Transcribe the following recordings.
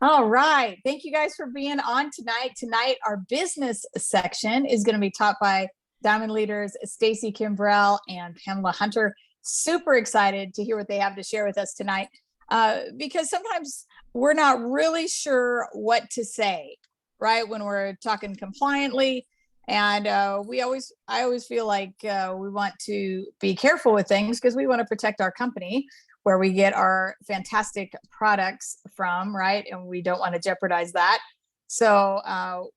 All right. Thank you guys for being on tonight. Tonight, our business section is going to be taught by Diamond leaders Stacey Kimbrell and Pamela Hunter. Super excited to hear what they have to share with us tonight, because sometimes we're not really sure what to say, right, when we're talking compliantly. And I always feel like we want to be careful with things because we want to protect our company, where we get our fantastic products from, right? And we don't want to jeopardize that. So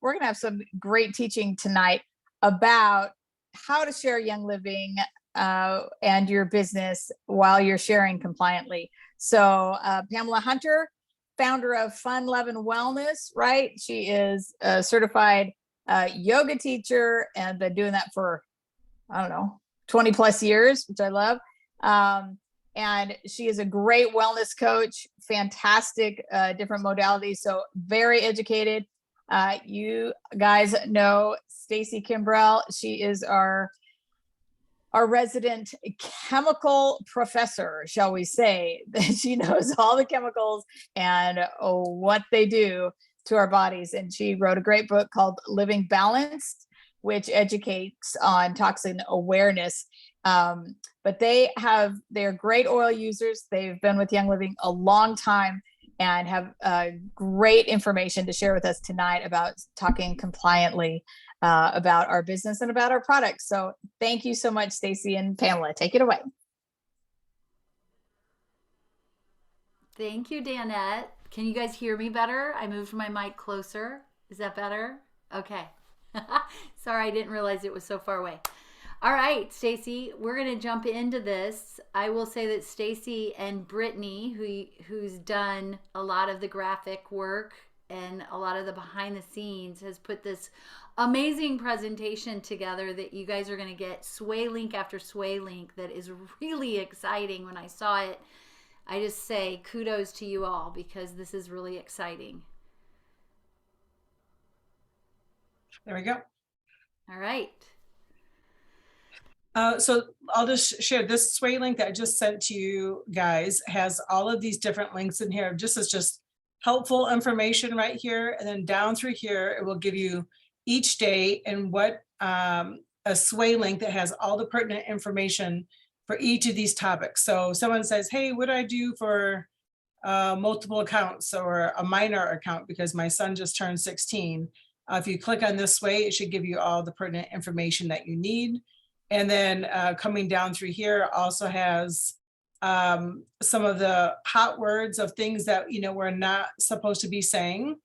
we're going to have some great teaching tonight about how to share Young Living and your business while you're sharing compliantly. So Pamela Hunter, founder of Fun Lovin Wellness, right? She is a certified yoga teacher and been doing that for, 20 plus years, which I love. And she is a great wellness coach, fantastic different modalities, so very educated. You guys know Stacey Kimbrell. She is our resident chemical professor, shall we say. She knows all the chemicals and what they do to our bodies. And she wrote a great book called Living Balanced, which educates on toxin awareness. But they're great oil users. They've been with Young Living a long time and have great information to share with us tonight about talking compliantly about our business and about our products. So thank you so much, Stacey and Pamela. Take it away. Thank you, Danette. Can you guys hear me better? I moved my mic closer. Is that better? Okay. Sorry, I didn't realize it was so far away. All right, Stacey, we're going to jump into this. I will say that Stacey and Brittany, who's done a lot of the graphic work and a lot of the behind the scenes, has put this amazing presentation together that you guys are going to get sway link after sway link that is really exciting. When I saw it, I just say kudos to you all because this is really exciting. There we go. All right. So I'll just share this sway link that I just sent to you guys has all of these different links in here. Just helpful information right here. And then down through here, it will give you each day and what a sway link that has all the pertinent information for each of these topics. So someone says, hey, what do I do for multiple accounts or a minor account because my son just turned 16. If you click on this way, it should give you all the pertinent information that you need. And then coming down through here also has some of the hot words of things that, we're not supposed to be saying.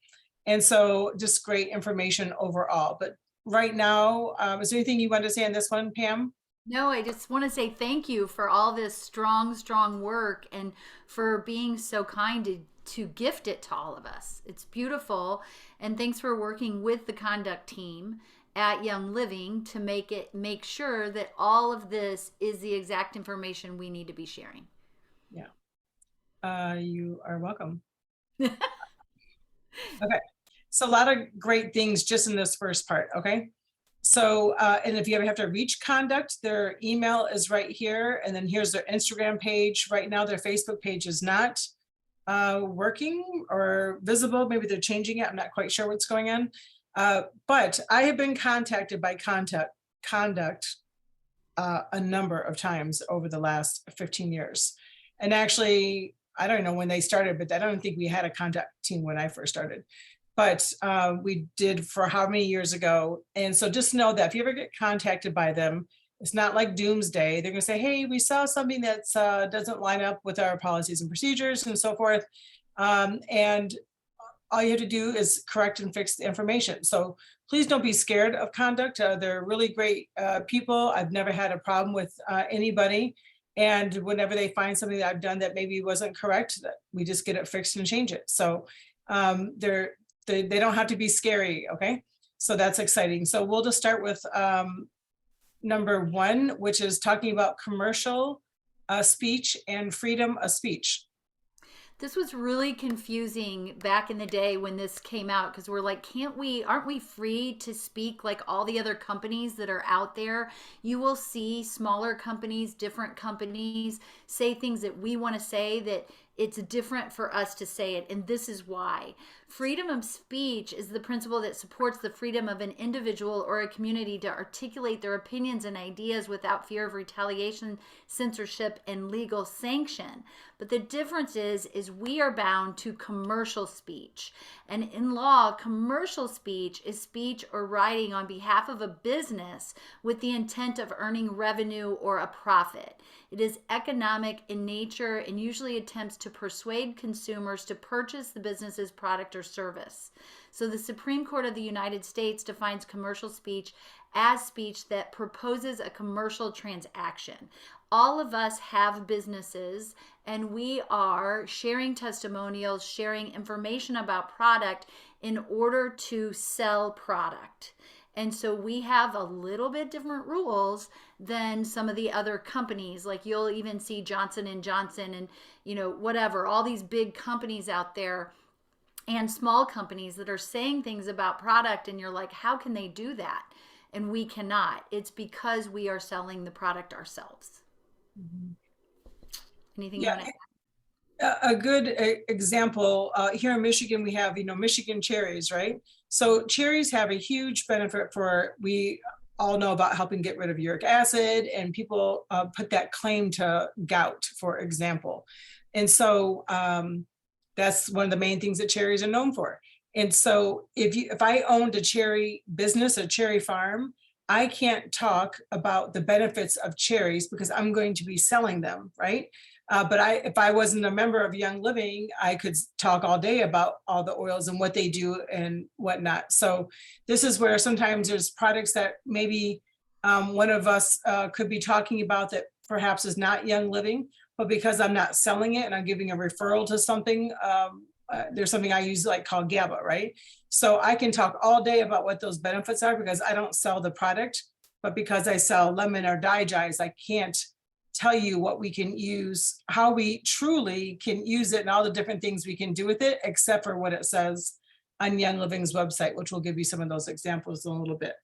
And so just great information overall. But right now, is there anything you want to say on this one, Pam? No, I just want to say thank you for all this strong work and for being so kind to gift it to all of us. It's beautiful. And thanks for working with the conduct team at Young Living to make sure that all of this is the exact information we need to be sharing. Yeah. You are welcome. Okay. So a lot of great things just in this first part. Okay. So, and if you ever have to reach conduct, their email is right here. And then here's their Instagram page. Right now, their Facebook page is not working or visible. Maybe they're changing it. I'm not quite sure what's going on. But I have been contacted by conduct a number of times over the last 15 years. And actually, I don't know when they started, but I don't think we had a conduct team when I first started. But we did for how many years ago. And so just know that if you ever get contacted by them, it's not like doomsday. They're going to say, hey, we saw something that doesn't line up with our policies and procedures and so forth. And all you have to do is correct and fix the information. So please don't be scared of conduct. They're really great people. I've never had a problem with anybody. And whenever they find something that I've done that maybe wasn't correct, we just get it fixed and change it. So they don't have to be scary. Okay. So that's exciting. So we'll just start with number 1, which is talking about commercial speech and freedom of speech. This was really confusing back in the day when this came out, because we're like, aren't we free to speak like all the other companies that are out there? You will see smaller companies, different companies say things that we want to say, that it's different for us to say it. And this is why. Freedom of speech is the principle that supports the freedom of an individual or a community to articulate their opinions and ideas without fear of retaliation, censorship, and legal sanction. But the difference is we are bound to commercial speech. And in law, commercial speech is speech or writing on behalf of a business with the intent of earning revenue or a profit. It is economic in nature and usually attempts to persuade consumers to purchase the business's product or service. So the Supreme Court of the United States defines commercial speech as speech that proposes a commercial transaction. All of us have businesses, and we are sharing testimonials, sharing information about product in order to sell product. And so we have a little bit different rules than some of the other companies. Like you'll even see Johnson & Johnson and, whatever, all these big companies out there and small companies that are saying things about product. And you're like, how can they do that? And we cannot. It's because we are selling the product ourselves. Mm-hmm. Anything you want to add? A good example, here in Michigan, we have, Michigan cherries, right? So cherries have a huge benefit we all know about helping get rid of uric acid, and people put that claim to gout, for example. And so that's one of the main things that cherries are known for. And so if I owned a cherry business, a cherry farm, I can't talk about the benefits of cherries because I'm going to be selling them, right? But if I wasn't a member of Young Living, I could talk all day about all the oils and what they do and whatnot. So this is where sometimes there's products that maybe one of us could be talking about that perhaps is not Young Living, but because I'm not selling it and I'm giving a referral to something, there's something I use called GABA, right? So I can talk all day about what those benefits are because I don't sell the product, but because I sell lemon or digize, I can't tell you what we can use, how we truly can use it and all the different things we can do with it, except for what it says on Young Living's website, which will give you some of those examples in a little bit.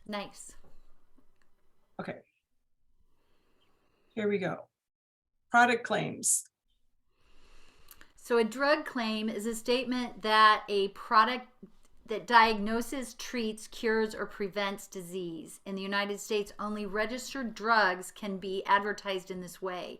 Nice. Okay. Here we go. Product claims. So a drug claim is a statement that a product that diagnoses, treats, cures, or prevents disease. In the United States, only registered drugs can be advertised in this way.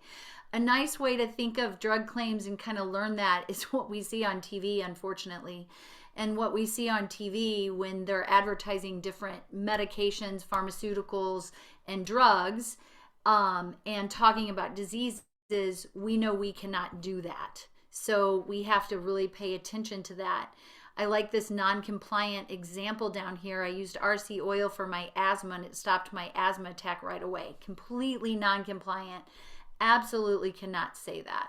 A nice way to think of drug claims and kind of learn that is what we see on TV, unfortunately. And what we see on TV when they're advertising different medications, pharmaceuticals, and drugs, and talking about diseases, we know we cannot do that. So we have to really pay attention to that. I like this non-compliant example down here. I used RC oil for my asthma and it stopped my asthma attack right away. Completely non-compliant. Absolutely cannot say that.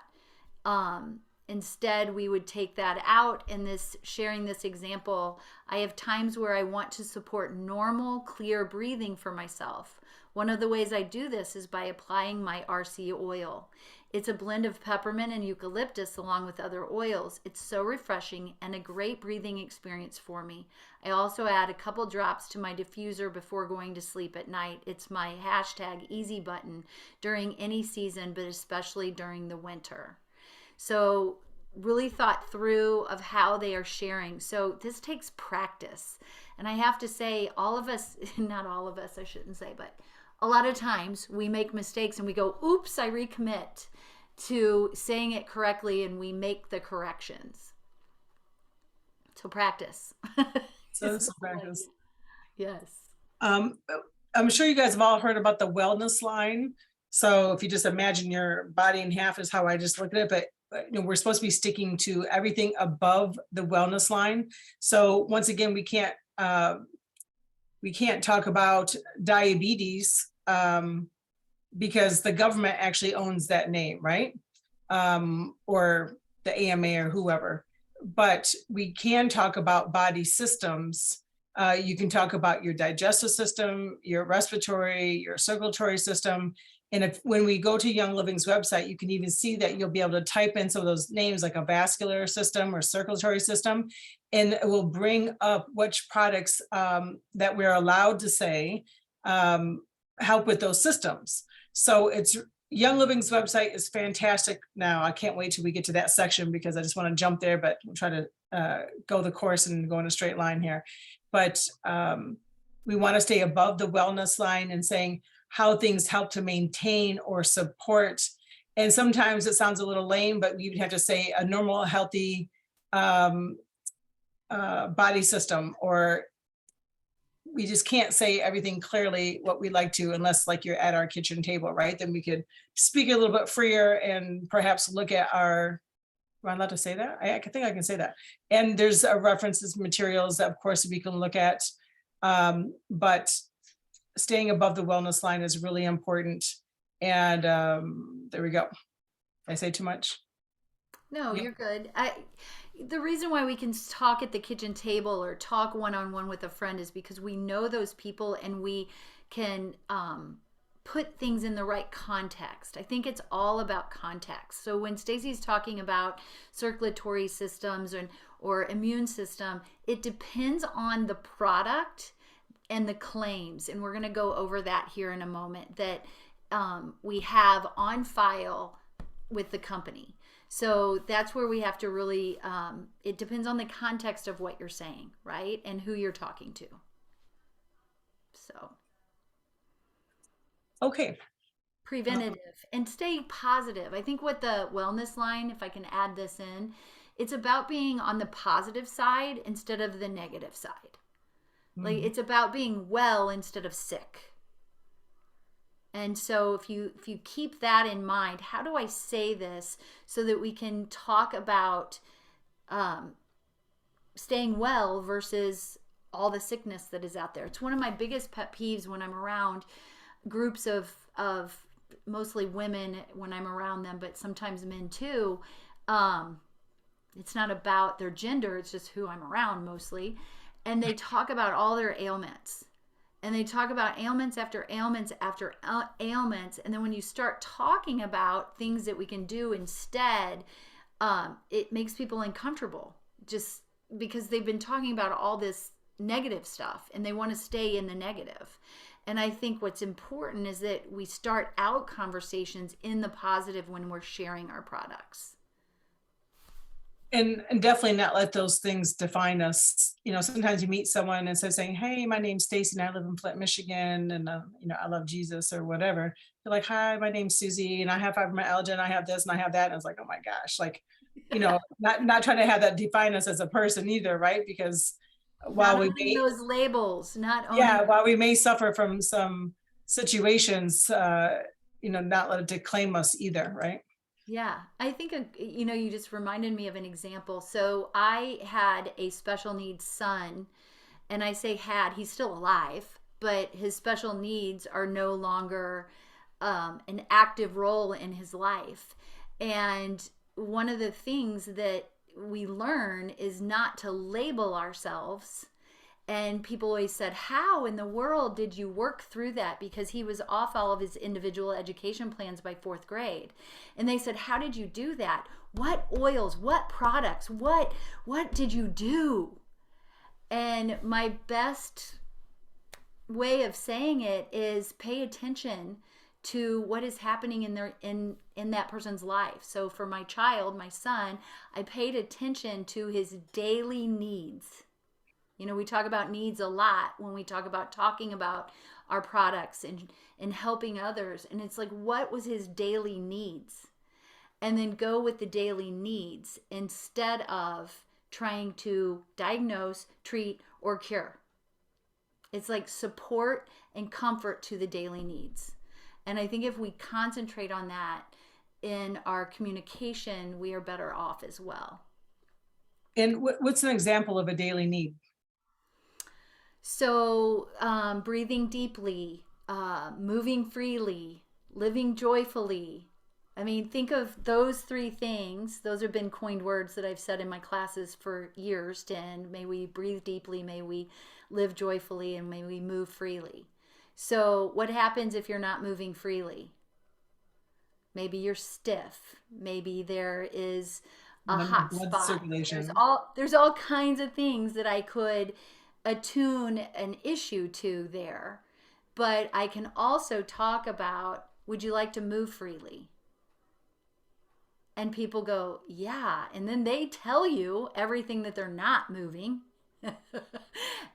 Instead, we would take that out. And sharing this example, I have times where I want to support normal, clear breathing for myself. One of the ways I do this is by applying my RC oil. It's a blend of peppermint and eucalyptus along with other oils. It's so refreshing and a great breathing experience for me. I also add a couple drops to my diffuser before going to sleep at night. It's my #easy button during any season, but especially during the winter. So really thought through of how they are sharing. So this takes practice. And I have to say, all of us, not all of us, I shouldn't say, but a lot of times we make mistakes and we go, oops, I recommit to saying it correctly, and we make the corrections. So practice. So practice. Yes. I'm sure you guys have all heard about the wellness line. So if you just imagine your body in half is how I just look at it, but we're supposed to be sticking to everything above the wellness line. So once again, we can't talk about diabetes because the government actually owns that name, right? Or the AMA or whoever. But we can talk about body systems. You can talk about your digestive system, your respiratory, your circulatory system, And when we go to Young Living's website, you can even see that you'll be able to type in some of those names like a vascular system or circulatory system, and it will bring up which products that we're allowed to say help with those systems. So it's Young Living's website is fantastic. Now I can't wait till we get to that section because I just want to jump there, but we'll try to go the course and go in a straight line here. But we want to stay above the wellness line and saying how things help to maintain or support. And sometimes it sounds a little lame, but we would have to say a normal, healthy body system, or we just can't say everything clearly what we like to unless like you're at our kitchen table, right? Then we could speak a little bit freer and perhaps look at our, am I allowed to say that? I think I can say that. And there's references, materials that of course we can look at, but staying above the wellness line is really important. And there we go. I say too much? No, Yep. you're good. The reason why we can talk at the kitchen table or talk one-on-one with a friend is because we know those people and we can put things in the right context. I think it's all about context. So when Stacey's talking about circulatory systems or immune system, it depends on the product and the claims. And we're going to go over that here in a moment that we have on file with the company. So that's where we have to really, it depends on the context of what you're saying, right? And who you're talking to. So. Okay. Preventative and stay positive. I think what the wellness line, if I can add this in, it's about being on the positive side instead of the negative side. Like it's about being well instead of sick. And so if you keep that in mind, how do I say this so that we can talk about staying well versus all the sickness that is out there? It's one of my biggest pet peeves when I'm around groups of mostly women when I'm around them, but sometimes men too. It's not about their gender, it's just who I'm around mostly. And they talk about all their ailments. And they talk about ailments after ailments after ailments. And then when you start talking about things that we can do instead, it makes people uncomfortable just because they've been talking about all this negative stuff and they want to stay in the negative. And I think what's important is that we start out conversations in the positive when we're sharing our products. And definitely not let those things define us. You know, sometimes you meet someone and instead of saying, hey, my name's Stacey and I live in Flint, Michigan, and you know, I love Jesus or whatever. They're like, hi, my name's Susie and I have fibromyalgia and I have this and I have that. And I was like, oh my gosh, like, you know, not trying to have that define us as a person either, right? Because while not we owning may, those labels, not owning. yeah, while we may suffer from some situations, you know, not let it declaim us either, right? Yeah, I think, you know, you just reminded me of an example. So I had a special needs son, and I say had, he's still alive, but his special needs are no longer an active role in his life. And one of the things that we learn is not to label ourselves. And people always said, how in the world did you work through that? Because he was off all of his individual education plans by 4th grade. And they said, how did you do that? What oils, what products, what did you do? And my best way of saying it is pay attention to what is happening in that person's life. So for my child, my son, I paid attention to his daily needs. You know, we talk about needs a lot when we talk about talking about our products and helping others. And it's like, what was his daily needs? And then go with the daily needs instead of trying to diagnose, treat, or cure. It's like support and comfort to the daily needs. And I think if we concentrate on that in our communication, we are better off as well. And what's an example of a daily need? So breathing deeply, moving freely, living joyfully. I mean, think of those 3 things. Those have been coined words that I've said in my classes for years. And may we breathe deeply, may we live joyfully, and may we move freely. So what happens if you're not moving freely? Maybe you're stiff. Maybe there is a The hot blood spot. circulation. There's all kinds of things that I could attune an issue to there. But I can also talk about, would you like to move freely? And people go, yeah. And then they tell you everything that they're not moving.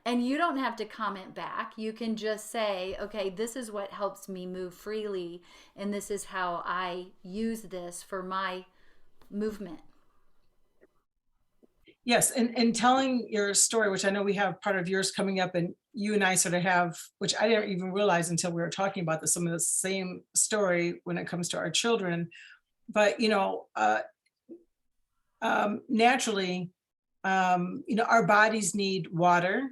And you don't have to comment back. You can just say, okay, this is what helps me move freely. And this is how I use this for my movement. Yes, and telling your story, which I know we have part of yours coming up, and you and I sort of have, which I didn't even realize until we were talking about this, some of the same story when it comes to our children. But, naturally, our bodies need water.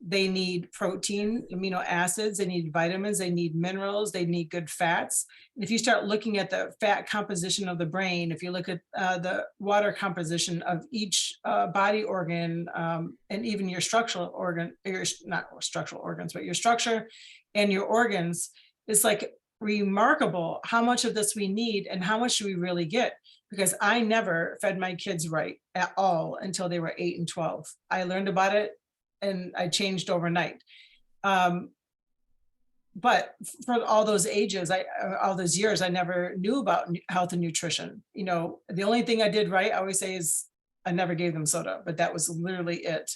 They need protein, amino acids, they need vitamins, they need minerals, they need good fats. If you start looking at the fat composition of the brain, if you look at the water composition of each body organ, and even your structural organ, not structural organs, but your structure and your organs, it's like remarkable how much of this we need and how much do we really get. Because I never fed my kids right at all until they were 8 and 12. I learned about it and I changed overnight. But for all those ages, all those years, I never knew about health and nutrition. The only thing I did right, I always say, is I never gave them soda, but that was literally it.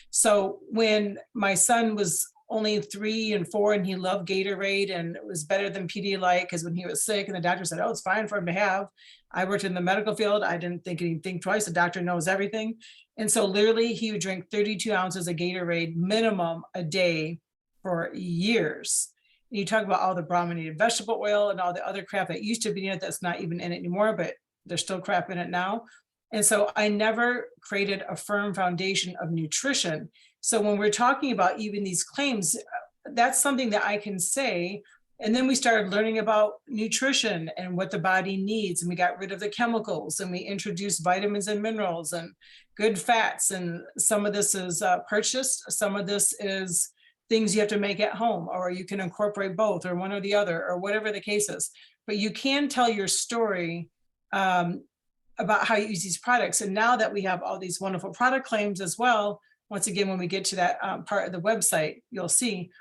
So when my son was only 3 and 4 and he loved Gatorade and it was better than Pedialyte, because when he was sick and the doctor said, oh, it's fine for him to have. I worked in the medical field. I didn't think twice. The doctor knows everything. And so literally he would drink 32 ounces of Gatorade minimum a day for years. And you talk about all the brominated vegetable oil and all the other crap that used to be in it that's not even in it anymore, but there's still crap in it now. And so I never created a firm foundation of nutrition. So when we're talking about even these claims, that's something that I can say. And then we started learning about nutrition and what the body needs. And we got rid of the chemicals and we introduced vitamins and minerals and good fats. And some of this is purchased. Some of this is things you have to make at home, or you can incorporate both or one or the other, or whatever the case is. But you can tell your story about how you use these products. And now that we have all these wonderful product claims as well, once again, when we get to that part of the website, you'll see.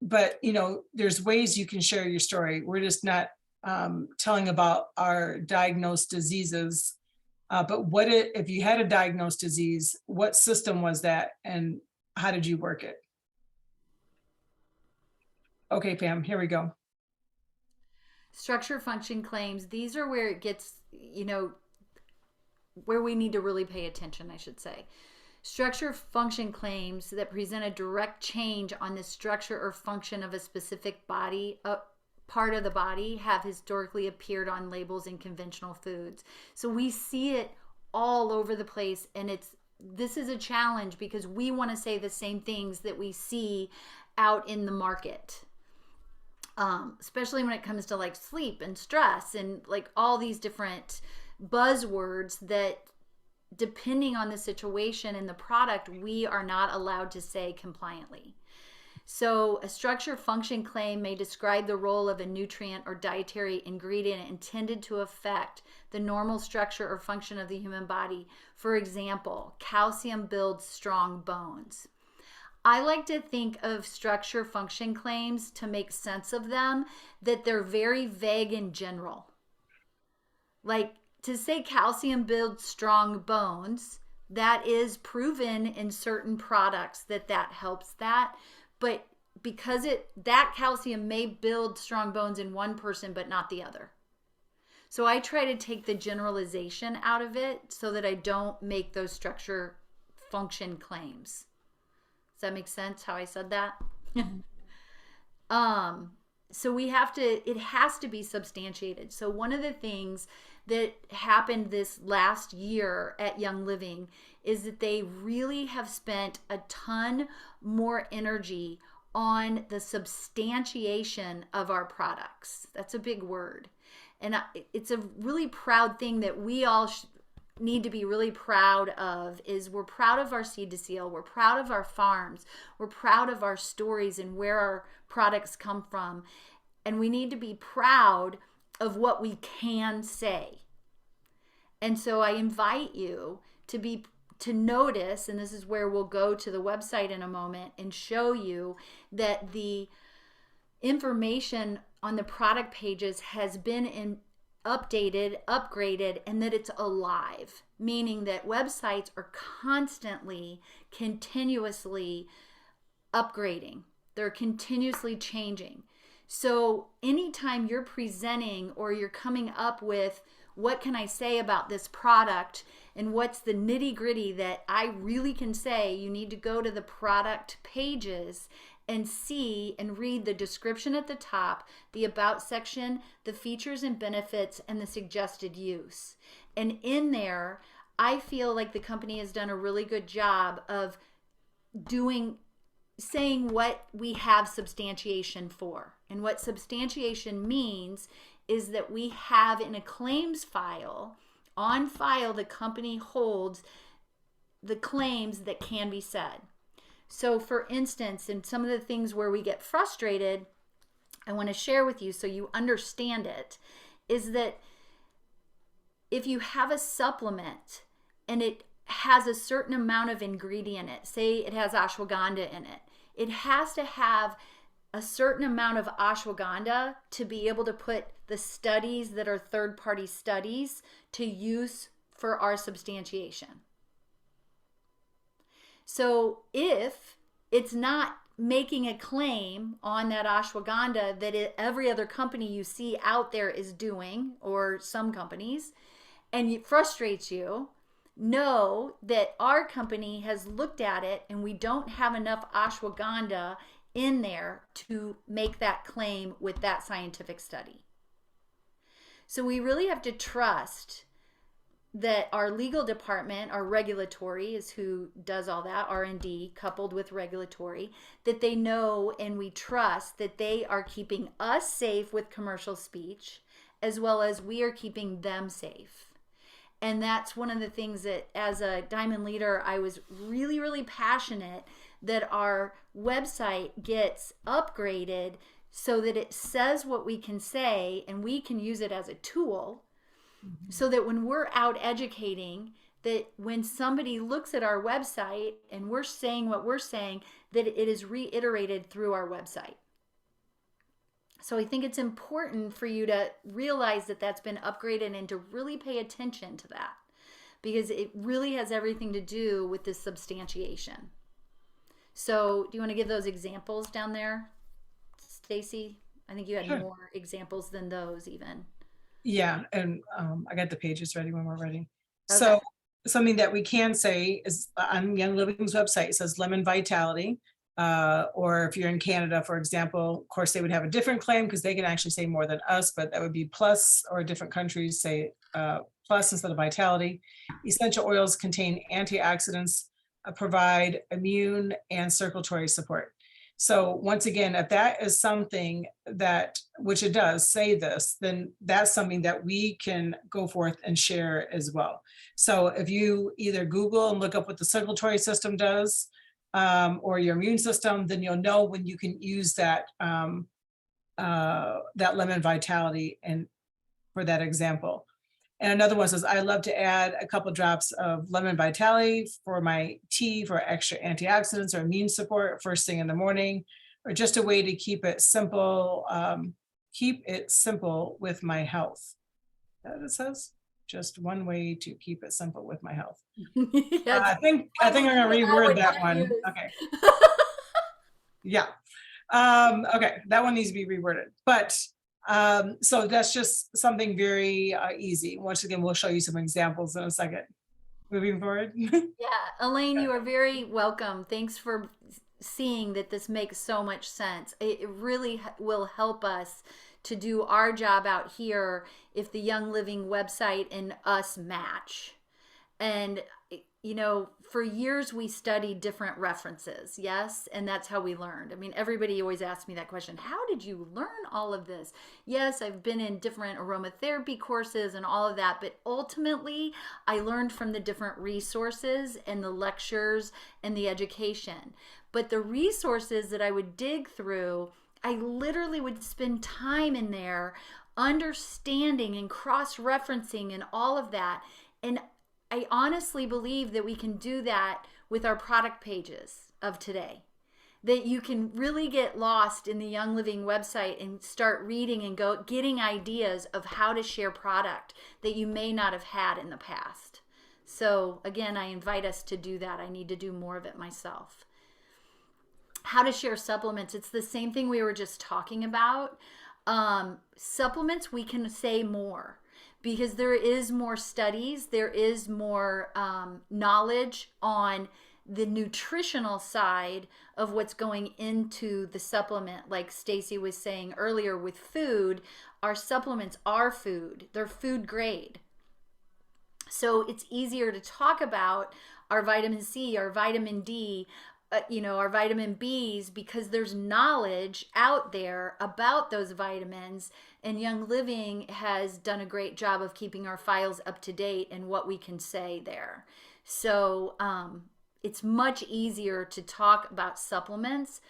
But there's ways you can share your story. We're just not telling about our diagnosed diseases. But if you had a diagnosed disease, what system was that and how did you work it? Okay, Pam, here we go. Structure function claims. These are where it gets, where we need to really pay attention, I should say. Structure function claims that present a direct change on the structure or function of a specific body, part of the body, have historically appeared on labels in conventional foods. So we see it all over the place, and this is a challenge because we want to say the same things that we see out in the market. Especially when it comes to like sleep and stress and like all these different buzzwords that, depending on the situation and the product, we are not allowed to say compliantly. So a structure function claim may describe the role of a nutrient or dietary ingredient intended to affect the normal structure or function of the human body. For example, calcium builds strong bones. I like to think of structure function claims, to make sense of them, that they're very vague and general. Like, to say calcium builds strong bones, that is proven in certain products that helps that. But because that calcium may build strong bones in one person, but not the other. So I try to take the generalization out of it so that I don't make those structure function claims. Does that make sense how I said that? So it has to be substantiated. So one of the things that happened this last year at Young Living is that they really have spent a ton more energy on the substantiation of our products. That's a big word. And it's a really proud thing that we all need to be really proud of. Is we're proud of our seed to seal. We're proud of our farms. We're proud of our stories and where our products come from. And we need to be proud of what we can say. And so I invite you to notice, and this is where we'll go to the website in a moment and show you that the information on the product pages has been updated, upgraded, and that it's alive, meaning that websites are constantly, continuously upgrading. They're continuously changing. So anytime you're presenting or you're coming up with, what can I say about this product and what's the nitty gritty that I really can say, you need to go to the product pages and see and read the description at the top, the about section, the features and benefits, and the suggested use. And in there, I feel like the company has done a really good job of saying what we have substantiation for. And what substantiation means is that we have in a claims file, on file, the company holds the claims that can be said. So for instance, in some of the things where we get frustrated, I want to share with you so you understand it, is that if you have a supplement and it has a certain amount of ingredient in it, say it has ashwagandha in it, it has to have a certain amount of ashwagandha to be able to put the studies that are third-party studies to use for our substantiation. So if it's not making a claim on that ashwagandha that every other company you see out there is doing, or some companies, and it frustrates you, know that our company has looked at it and we don't have enough ashwagandha in there to make that claim with that scientific study. So we really have to trust that our legal department, our regulatory is who does all that, R&D coupled with regulatory, that they know and we trust that they are keeping us safe with commercial speech as well as we are keeping them safe. And that's one of the things that as a Diamond Leader, I was really, really passionate that our website gets upgraded so that it says what we can say and we can use it as a tool. So that when we're out educating, that when somebody looks at our website and we're saying what we're saying, that it is reiterated through our website. So I think it's important for you to realize that that's been upgraded and to really pay attention to that, because it really has everything to do with this substantiation. So do you want to give those examples down there, Stacey? I think you had more examples than those even. Yeah, and I got the pages ready when we're ready. Okay. So something that we can say is on Young Living's website, it says lemon vitality. Or if you're in Canada, for example, of course, they would have a different claim because they can actually say more than us, but that would be plus, or different countries say plus instead of vitality. Essential oils contain antioxidants, provide immune and circulatory support. So once again, if that is something that, which it does say this, then that's something that we can go forth and share as well. So if you either Google and look up what the circulatory system does, or your immune system, then you'll know when you can use that that lemon vitality and for that example. And another one says, I love to add a couple drops of lemon vitality for my tea for extra antioxidants or immune support first thing in the morning, or just a way to keep it simple with my health. That it says, just one way to keep it simple with my health. Yes. I think I'm gonna reword that one. Okay. Yeah. Okay, that one needs to be reworded. But so that's just something very easy. Once again, we'll show you some examples in a second. Moving forward. Yeah, Elaine, you are very welcome. Thanks for seeing that this makes so much sense. It really will help us to do our job out here if the Young Living website and us match. And you know, for years we studied different references, yes? And that's how we learned. I mean, everybody always asks me that question, how did you learn all of this? Yes, I've been in different aromatherapy courses and all of that, but ultimately I learned from the different resources and the lectures and the education. But the resources that I would dig through, I literally would spend time in there understanding and cross-referencing and all of that. And I honestly believe that we can do that with our product pages of today. That you can really get lost in the Young Living website and start reading and getting ideas of how to share product that you may not have had in the past. So again, I invite us to do that. I need to do more of it myself. How to share supplements. It's the same thing we were just talking about. Supplements, we can say more because there is more studies. There is more knowledge on the nutritional side of what's going into the supplement. Like Stacey was saying earlier with food, our supplements are food. They're food grade. So it's easier to talk about our vitamin C, our vitamin D, our vitamin Bs, because there's knowledge out there about those vitamins, and Young Living has done a great job of keeping our files up to date and what we can say there. So it's much easier to talk about supplements.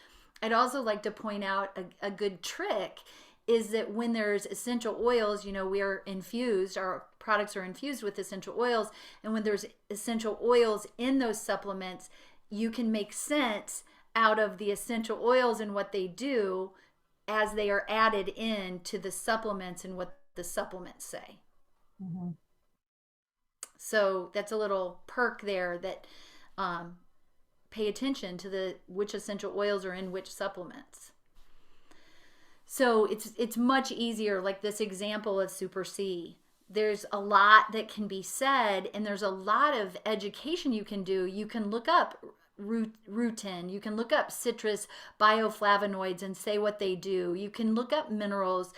I'd also like to point out a good trick is that when there's essential oils, we are infused, our products are infused with essential oils, and when there's essential oils in those supplements, you can make sense out of the essential oils and what they do as they are added in to the supplements and what the supplements say. Mm-hmm. So that's a little perk there that pay attention to which essential oils are in which supplements. So it's much easier, like this example of Super C. There's a lot that can be said, and there's a lot of education you can do. You can look up rutin, you can look up citrus bioflavonoids and say what they do. You can look up minerals.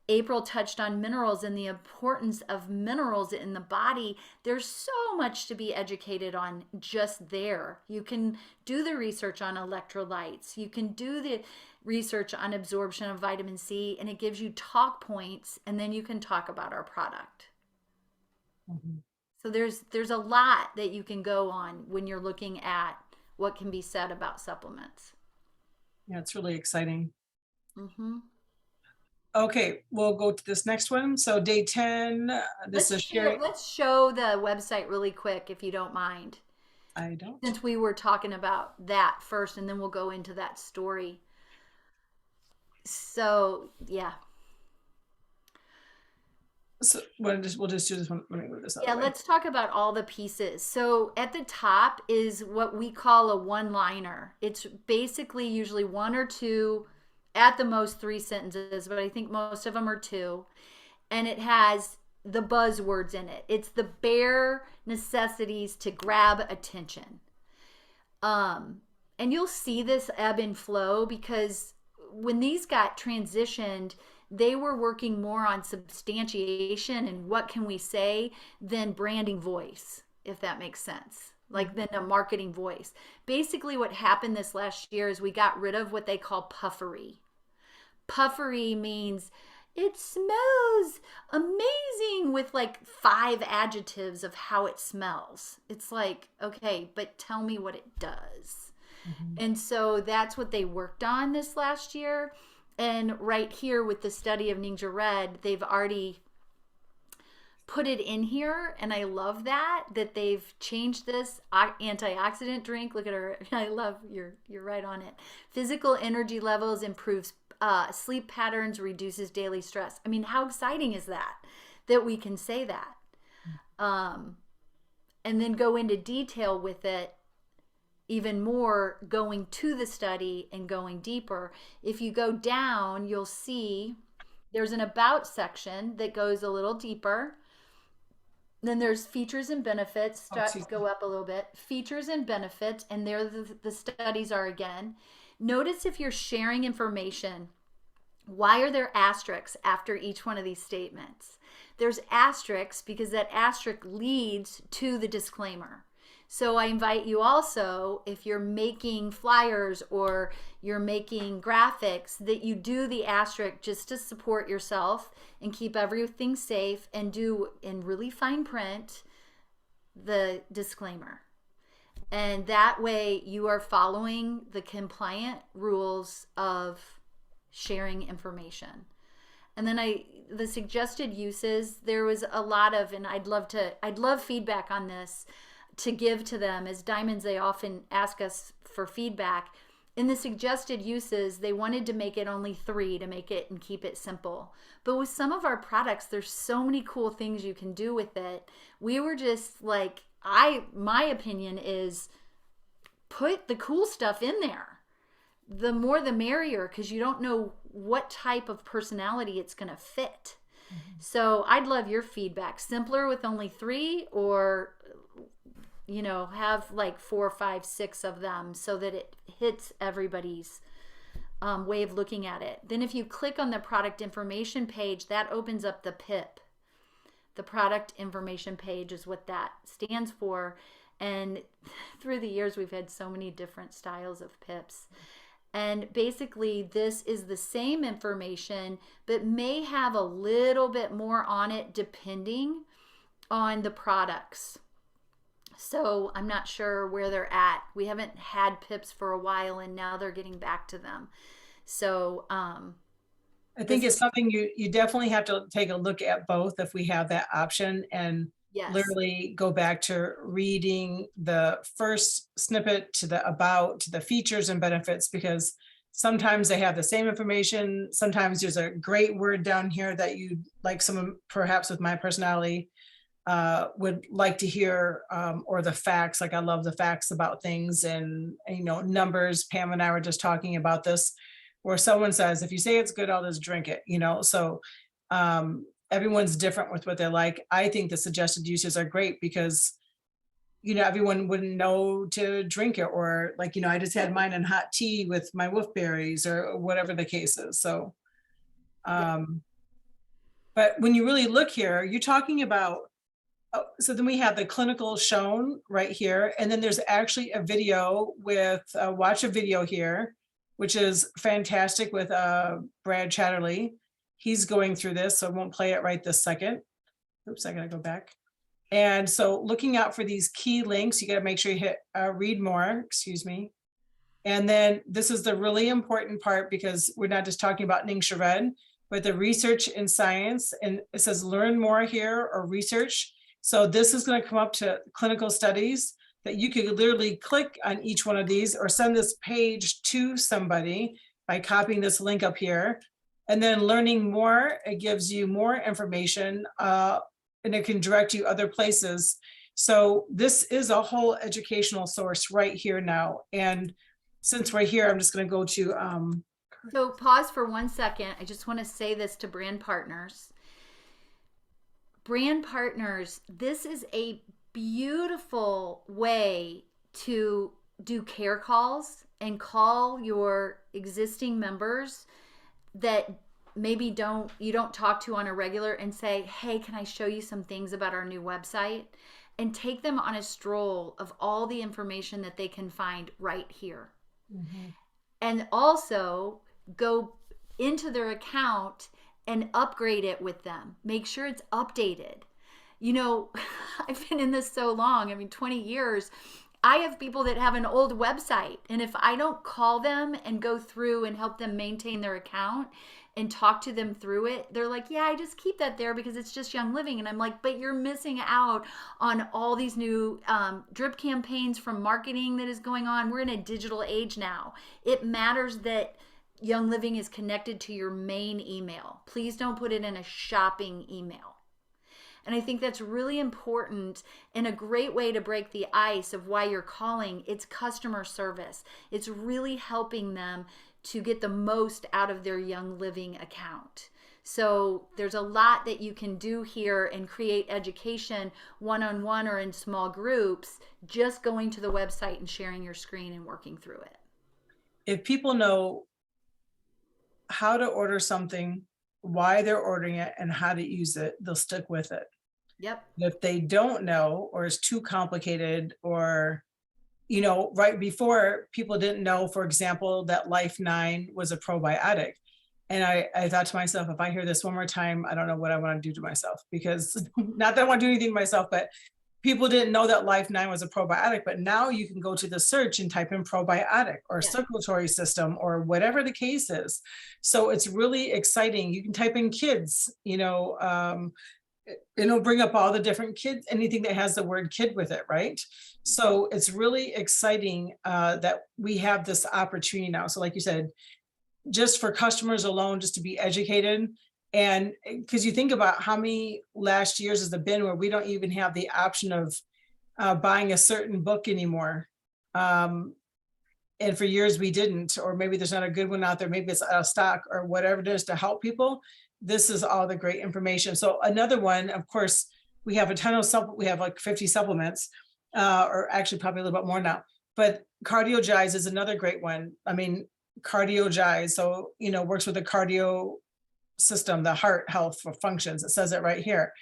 April touched on minerals and the importance of minerals in the body. There's so much to be educated on just there. You can do the research on electrolytes. You can do the research on absorption of vitamin C, and it gives you talk points, and then you can talk about our product. Mm-hmm. So there's a lot that you can go on when you're looking at what can be said about supplements. Yeah, it's really exciting. Mm-hmm. Okay, we'll go to this next one. So day 10, this is sharing. Let's show the website really quick, if you don't mind. I don't. Since we were talking about that first, and then we'll go into that story. So, yeah. So we'll just do this one. Let me move this out. Yeah, let's talk about all the pieces. So at the top is what we call a one-liner. It's basically usually one or two, at the most 3 sentences, but I think most of them are 2. And it has the buzzwords in it. It's the bare necessities to grab attention. And you'll see this ebb and flow because when these got transitioned, they were working more on substantiation and what can we say than branding voice, if that makes sense. Like than a marketing voice. Basically what happened this last year is we got rid of what they call puffery. Puffery means it smells amazing with like 5 adjectives of how it smells. It's like, okay, but tell me what it does. Mm-hmm. And so that's what they worked on this last year. And right here with the study of Ninja Red, they've already put it in here. And I love that they've changed this antioxidant drink. Look at her. I love you're right on it. Physical energy levels, improves sleep patterns, reduces daily stress. I mean, how exciting is that we can say that? And then go into detail with it even more, going to the study and going deeper. If you go down, you'll see there's an about section that goes a little deeper. Then there's features and benefits. Go up a little bit. Features and benefits, and there the studies are again. Notice if you're sharing information, why are there asterisks after each one of these statements? There's asterisks because that asterisk leads to the disclaimer. So I invite you also, if you're making flyers or you're making graphics, that you do the asterisk just to support yourself and keep everything safe, and do in really fine print the disclaimer. And that way you are following the compliant rules of sharing information. And then the suggested uses, there was a lot of, and I'd love feedback on this to give to them. As Diamonds, they often ask us for feedback. In the suggested uses, they wanted to make it only 3 to make it and keep it simple. But with some of our products, there's so many cool things you can do with it. We were just like, my opinion is put the cool stuff in there. The more the merrier, because you don't know what type of personality it's going to fit. So I'd love your feedback. Simpler with only 3, or have like 4, 5, 6 of them so that it hits everybody's way of looking at it. Then if you click on the product information page, that opens up the PIP. The product information page is what that stands for. And through the years, we've had so many different styles of PIPs. And basically, this is the same information, but may have a little bit more on it depending on the products. So I'm not sure where they're at. We haven't had PIPs for a while, and now they're getting back to them. So I think it's something you definitely have to take a look at both if we have that option, and yes, literally go back to reading the first snippet to the about, to the features and benefits, because sometimes they have the same information. Sometimes there's a great word down here that you like, someone perhaps with my personality would like to hear, or the facts. Like I love the facts about things and numbers. Pam and I were just talking about this, where someone says, if you say it's good, I'll just drink it, so everyone's different with what they like. I think the suggested uses are great because everyone wouldn't know to drink it, or like I just had mine in hot tea with my wolfberries or whatever the case is. So but when you really look here, you're talking about, so then we have the clinical shown right here, and then there's actually a video with watch a video here, which is fantastic, with Brad Chatterley. He's going through this, so I won't play it right this second. Oops, I gotta go back. And so looking out for these key links, you gotta make sure you hit read more, excuse me. And then this is the really important part, because we're not just talking about Ningxia Red, but the research in science, and it says learn more here, or research. So this is going to come up to clinical studies, that you could literally click on each one of these, or send this page to somebody by copying this link up here. And then learning more, it gives you more information, and it can direct you other places. So this is a whole educational source right here now. And since we're here, I'm just going to go to so pause for 1 second. I just want to say this to brand partners. Brand partners, this is a beautiful way to do care calls and call your existing members that maybe you don't talk to on a regular, and say, hey, can I show you some things about our new website? And take them on a stroll of all the information that they can find right here. Mm-hmm. And also go into their account and upgrade it with them. Make sure it's updated. I've been in this so long, 20 years. I have people that have an old website, and if I don't call them and go through and help them maintain their account and talk to them through it, they're like, yeah, I just keep that there because it's just Young Living. And I'm like, but you're missing out on all these new drip campaigns from marketing that is going on. We're in a digital age now. It matters that Young Living is connected to your main email. Please don't put it in a shopping email. And I think that's really important, and a great way to break the ice of why you're calling. It's customer service. It's really helping them to get the most out of their Young Living account. So there's a lot that you can do here and create education one-on-one or in small groups, just going to the website and sharing your screen and working through it. If people know how to order something, why they're ordering it, and how to use it, they'll stick with it. Yep. If they don't know, or it's too complicated, or right before, people didn't know, for example, that Life 9 was a probiotic. And I thought to myself, if I hear this one more time, I don't know what I want to do to myself, because not that I want to do anything to myself, but people didn't know that Life 9 was a probiotic, but now you can go to the search and type in probiotic or circulatory system or whatever the case is. So it's really exciting. You can type in kids, it'll bring up all the different kids, anything that has the word kid with it, right? So it's really exciting that we have this opportunity now. So like you said, just for customers alone, just to be educated. And because you think about how many last years has it been where we don't even have the option of buying a certain book anymore. And for years we didn't, or maybe there's not a good one out there, maybe it's out of stock or whatever it is to help people. This is all the great information. So another one, of course, we have a ton of we have like 50 supplements, or actually probably a little bit more now, but CardioGize is another great one. I mean, CardioGize, so, works with the cardio system, the heart health for functions. It says it right here.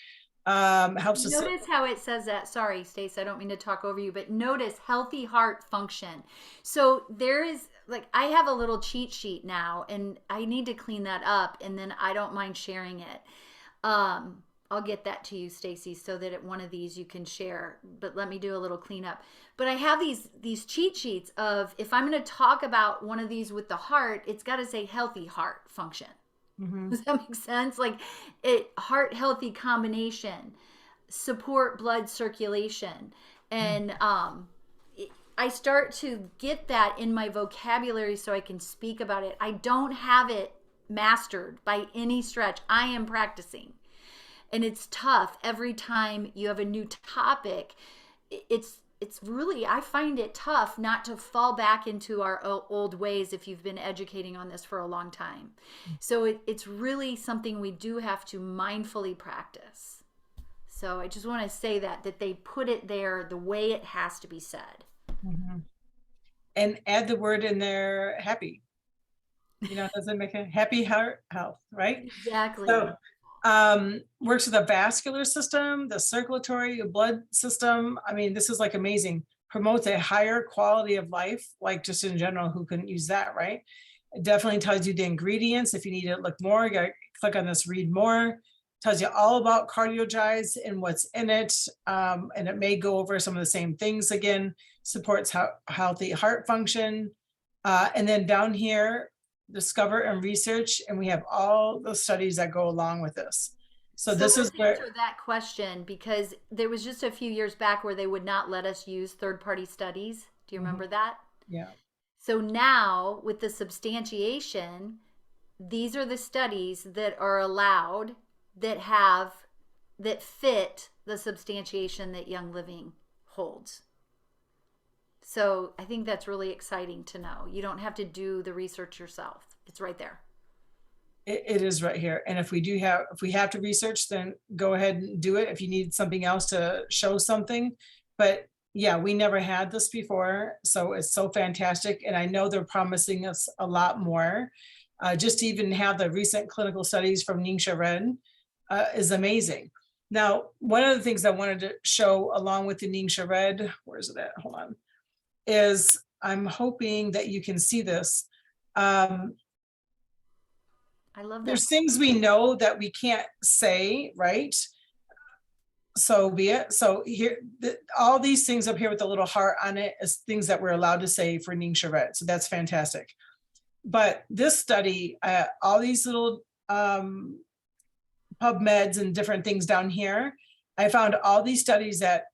Helps us. Notice how it says that. Sorry, Stacey, I don't mean to talk over you, but notice healthy heart function. So there is, like, I have a little cheat sheet now, and I need to clean that up, and then I don't mind sharing it. I'll get that to you, Stacey, so that at one of these you can share, but let me do a little cleanup. But I have these cheat sheets of, if I'm going to talk about one of these with the heart, it's got to say healthy heart function. Mm-hmm. Does that make sense? Like, heart healthy combination, support blood circulation. And I start to get that in my vocabulary so I can speak about it. I don't have it mastered by any stretch. I am practicing. And it's tough every time you have a new topic. It's really, I find it tough not to fall back into our old ways if you've been educating on this for a long time. So it's really something we do have to mindfully practice. So I just want to say that they put it there the way it has to be said. Mm-hmm. And add the word in there, happy. Does it make a happy heart health, right? Exactly. So, works with the vascular system, the circulatory blood system. I mean, this is like amazing. Promotes a higher quality of life, like just in general, who couldn't use that, right? It definitely tells you the ingredients. If you need to look more, you gotta click on this, read more. Tells you all about CardioGize and what's in it. And it may go over some of the same things again. Supports healthy heart function. And then down here, discover and research, and we have all the studies that go along with this. So this is where answer that question, because there was just a few years back where they would not let us use third-party studies. Do you remember that? Yeah. So now with the substantiation, these are the studies that are allowed that fit the substantiation that Young Living holds. So I think that's really exciting to know. You don't have to do the research yourself. It's right there. It is right here. And if we have to research, then go ahead and do it if you need something else to show something. But yeah, we never had this before. So it's so fantastic. And I know they're promising us a lot more. Just to even have the recent clinical studies from Ningxia Ren is amazing. Now, one of the things I wanted to show along with the Ningxia Red, where is it at? Hold on. Is I'm hoping that you can see this. I love that. There's things we know that we can't say, right? So be it. So here, all these things up here with the little heart on it is things that we're allowed to say for Ningxia Red. So that's fantastic. But this study, all these little PubMeds and different things down here, I found all these studies that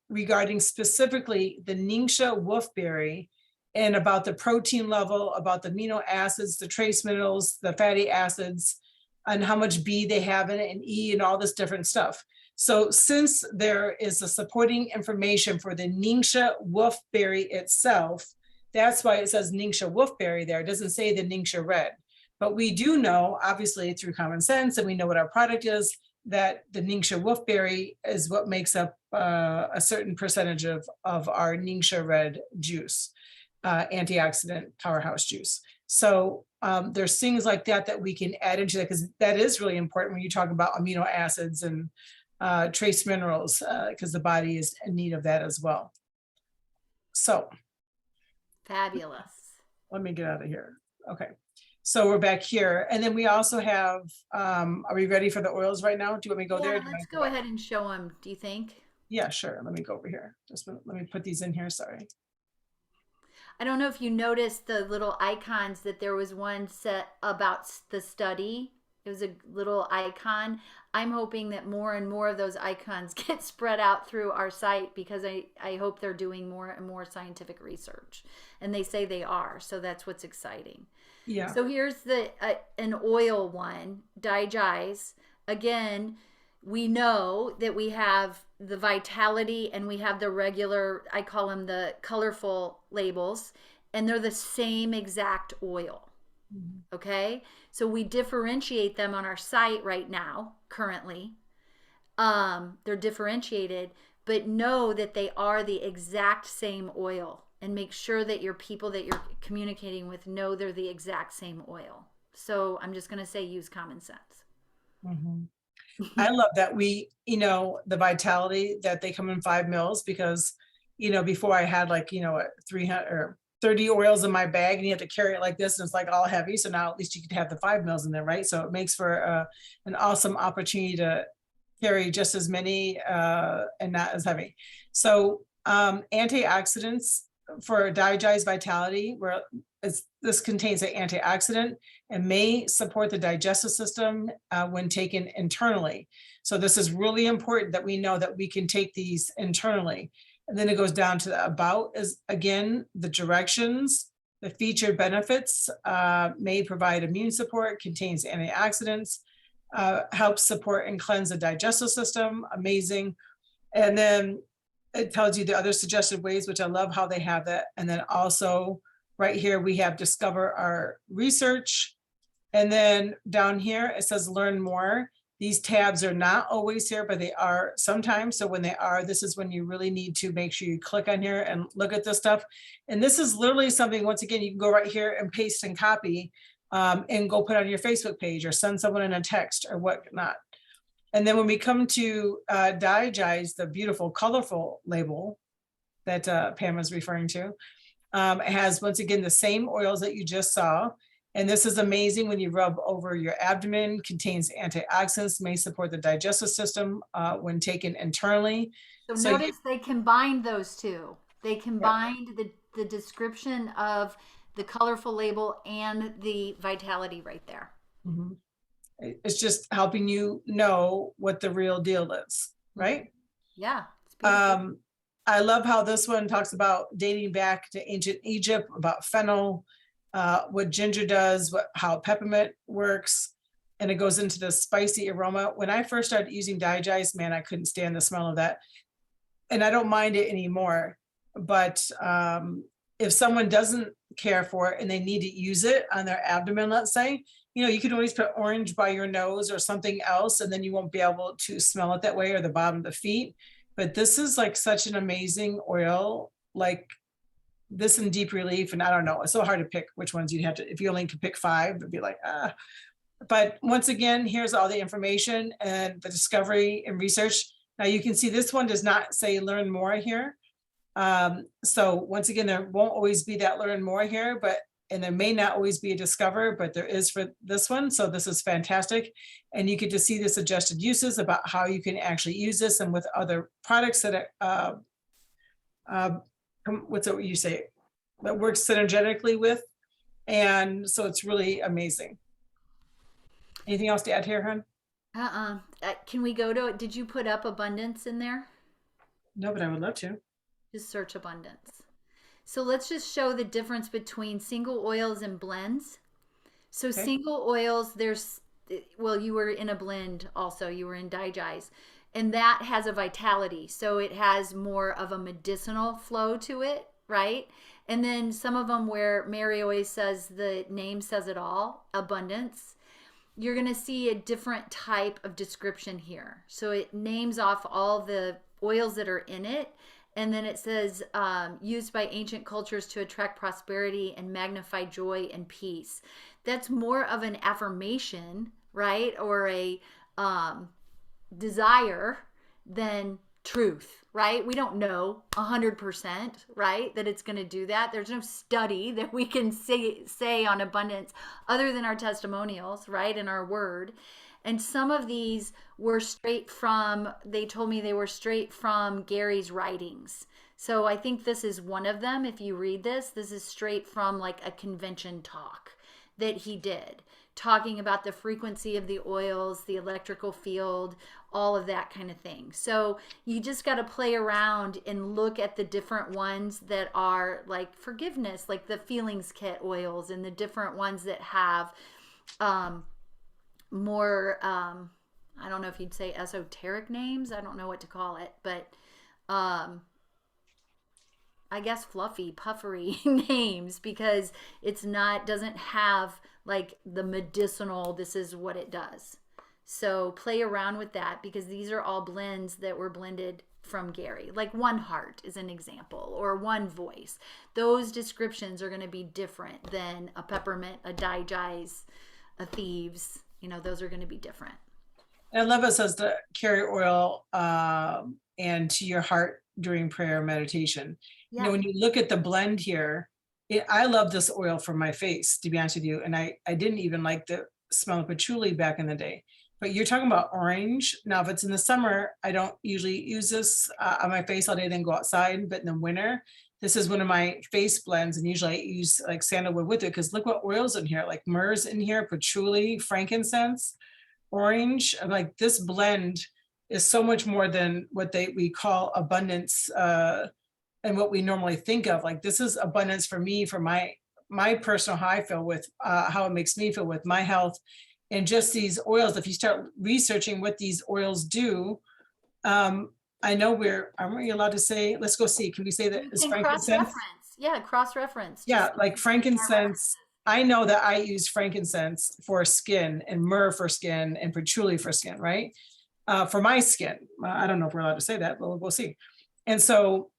regarding specifically the Ningxia wolfberry and about the protein level, about the amino acids, the trace minerals, the fatty acids, and how much B they have in it and E and all this different stuff. So since there is a supporting information for the Ningxia wolfberry itself, that's why it says Ningxia wolfberry there. It doesn't say the Ningxia Red. But we do know, obviously through common sense, and we know what our product is, that the Ningxia wolfberry is what makes up a certain percentage of our Ningxia Red juice, antioxidant powerhouse juice. So there's things like that we can add into that, because that is really important when you talk about amino acids and trace minerals, because the body is in need of that as well. So fabulous. Let me get out of here. Okay. So we're back here. And then we also have, are we ready for the oils right now? Do you want me to go there? Let's go ahead and show them, do you think? Yeah, sure. Let me go over here. Just let me put these in here. Sorry. I don't know if you noticed the little icons that there was one set about the study. It was a little icon. I'm hoping that more and more of those icons get spread out through our site, because I hope they're doing more and more scientific research. And they say they are. So that's what's exciting. Yeah. So here's an oil one, Digest. Again, we know that we have the vitality and we have the regular, I call them the colorful labels, and they're the same exact oil. Okay. So we differentiate them on our site right now, currently. They're differentiated, but know that they are the exact same oil, and make sure that your people that you're communicating with know they're the exact same oil. So I'm just going to say, use common sense. I love that we, the vitality that they come in 5 mils, because, before I had 300 or 30 oils in my bag, and you have to carry it like this, and it's like all heavy. So now at least you could have the 5 mils in there, right? So it makes for an awesome opportunity to carry just as many and not as heavy. So antioxidants for Digest Vitality, this contains an antioxidant and may support the digestive system when taken internally. So this is really important that we know that we can take these internally. And then it goes down to the about, is again, the directions, the featured benefits, may provide immune support, contains antioxidants, helps support and cleanse the digestive system. Amazing. And then it tells you the other suggested ways, which I love how they have that. And then also right here, we have discover our research. And then down here, it says learn more. These tabs are not always here, but they are sometimes. So when they are, this is when you really need to make sure you click on here and look at this stuff. And this is literally something, once again, you can go right here and paste and copy and go put on your Facebook page or send someone in a text or whatnot. And then when we come to Digest, the beautiful, colorful label that Pam is referring to, it has, once again, the same oils that you just saw. And this is amazing when you rub over your abdomen, contains antioxidants, may support the digestive system when taken internally. So notice they combined those two. They combined the description of the colorful label and the vitality right there. Mm-hmm. It's just helping you know what the real deal is, right? Yeah. I love how this one talks about dating back to ancient Egypt, about fennel, what ginger does, how peppermint works, and it goes into the spicy aroma. When I first started using Digest, man, I couldn't stand the smell of that. And I don't mind it anymore. But if someone doesn't care for it and they need to use it on their abdomen, let's say, you can always put orange by your nose or something else, and then you won't be able to smell it that way, or the bottom of the feet. But this is like such an amazing oil, like this in deep relief. And I don't know, it's so hard to pick which ones you'd have to, if you only could pick 5, it'd be like, But once again, here's all the information and the discovery and research. Now you can see this one does not say learn more here. So once again, there won't always be that learn more here, and there may not always be a discover, but there is for this one. So this is fantastic. And you get to see the suggested uses about how you can actually use this, and with other products that what's it you say, that works synergetically with. And so it's really amazing. Anything else to add here, hon? Can we go to, did you put up abundance in there? No, but I would love to. Just search abundance. So let's just show the difference between single oils and blends. So single oils, you were in a blend also, you were in Digest, and that has a vitality. So it has more of a medicinal flow to it, right? And then some of them where Mary always says the name says it all, abundance, you're going to see a different type of description here. So it names off all the oils that are in it. And then it says, used by ancient cultures to attract prosperity and magnify joy and peace. That's more of an affirmation, right? Or a desire than truth, right? We don't know 100%, right, that it's going to do that. There's no study that we can say on abundance other than our testimonials, right, and our word. And some of these were straight from, they told me they were straight from Gary's writings. So I think this is one of them. If you read this, this is straight from like a convention talk that he did, talking about the frequency of the oils, the electrical field, all of that kind of thing. So you just got to play around and look at the different ones that are like forgiveness, like the feelings kit oils, and the different ones that have more, I don't know if you'd say esoteric names. I don't know what to call it, but I guess fluffy, puffery names, because it's not, doesn't have like the medicinal, this is what it does. So play around with that, because these are all blends that were blended from Gary. Like One Heart is an example, or One Voice. Those descriptions are going to be different than a peppermint, a digest, a thieves. You know, those are going to be different. I love it says to carry oil and to your heart during prayer and meditation. Yeah. You know, when you look at the blend here, I love this oil for my face, to be honest with you. And I didn't even like the smell of patchouli back in the day. But you're talking about orange. Now, if it's in the summer, I don't usually use this on my face all day, then go outside. But in the winter, this is one of my face blends. And usually I use like sandalwood with it, because look what oils in here, like myrrh's in here, patchouli, frankincense, orange. I'm like, this blend is so much more than what we call abundance and what we normally think of. Like, this is abundance for me, for my personal how I feel with how it makes me feel with my health. And just these oils, if you start researching what these oils do, I know aren't we allowed to say, let's go see, can we say that it's frankincense? Cross-reference. Yeah, cross-reference. Yeah, like frankincense. I know that I use frankincense for skin, and myrrh for skin, and patchouli for skin, right? For my skin. I don't know if we're allowed to say that, but we'll see. And so,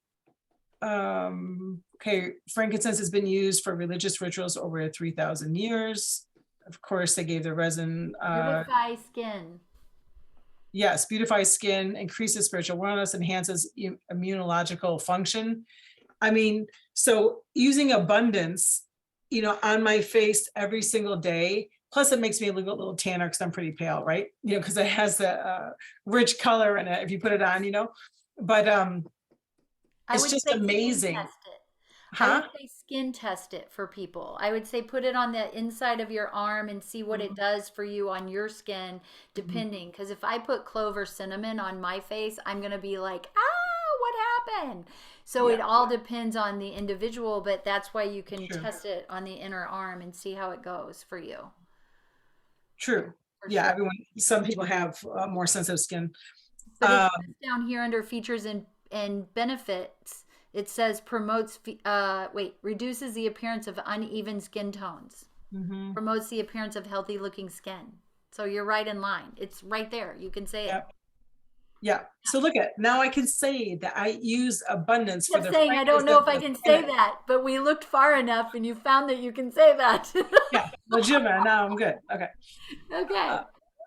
okay, frankincense has been used for religious rituals over 3,000 years. Of course, they gave the resin. Beautify skin. Yes, beautifies skin, increases spiritual wellness, enhances immunological function. I mean, so using abundance, you know, on my face every single day. Plus, it makes me a little tanner because I'm pretty pale, right? You know, because it has the rich color in it if you put it on, you know. But it's just amazing. I would say skin test it for people. I would say put it on the inside of your arm and see what it does for you on your skin, depending. Because if I put clove or cinnamon on my face, I'm going to be like, what happened? So it all depends on the individual, but that's why you can test it on the inner arm and see how it goes for you. True. Yeah, everyone, some people have more sensitive skin. But it's down here under features and benefits. It says reduces the appearance of uneven skin tones, promotes the appearance of healthy looking skin. So you're right in line. It's right there. You can say it. Yeah. So look at, now I can say that I use abundance for the saying I don't know if I can say that, but we looked far enough and you found that you can say that. Yeah, legitimate. Now I'm good. Okay. Okay.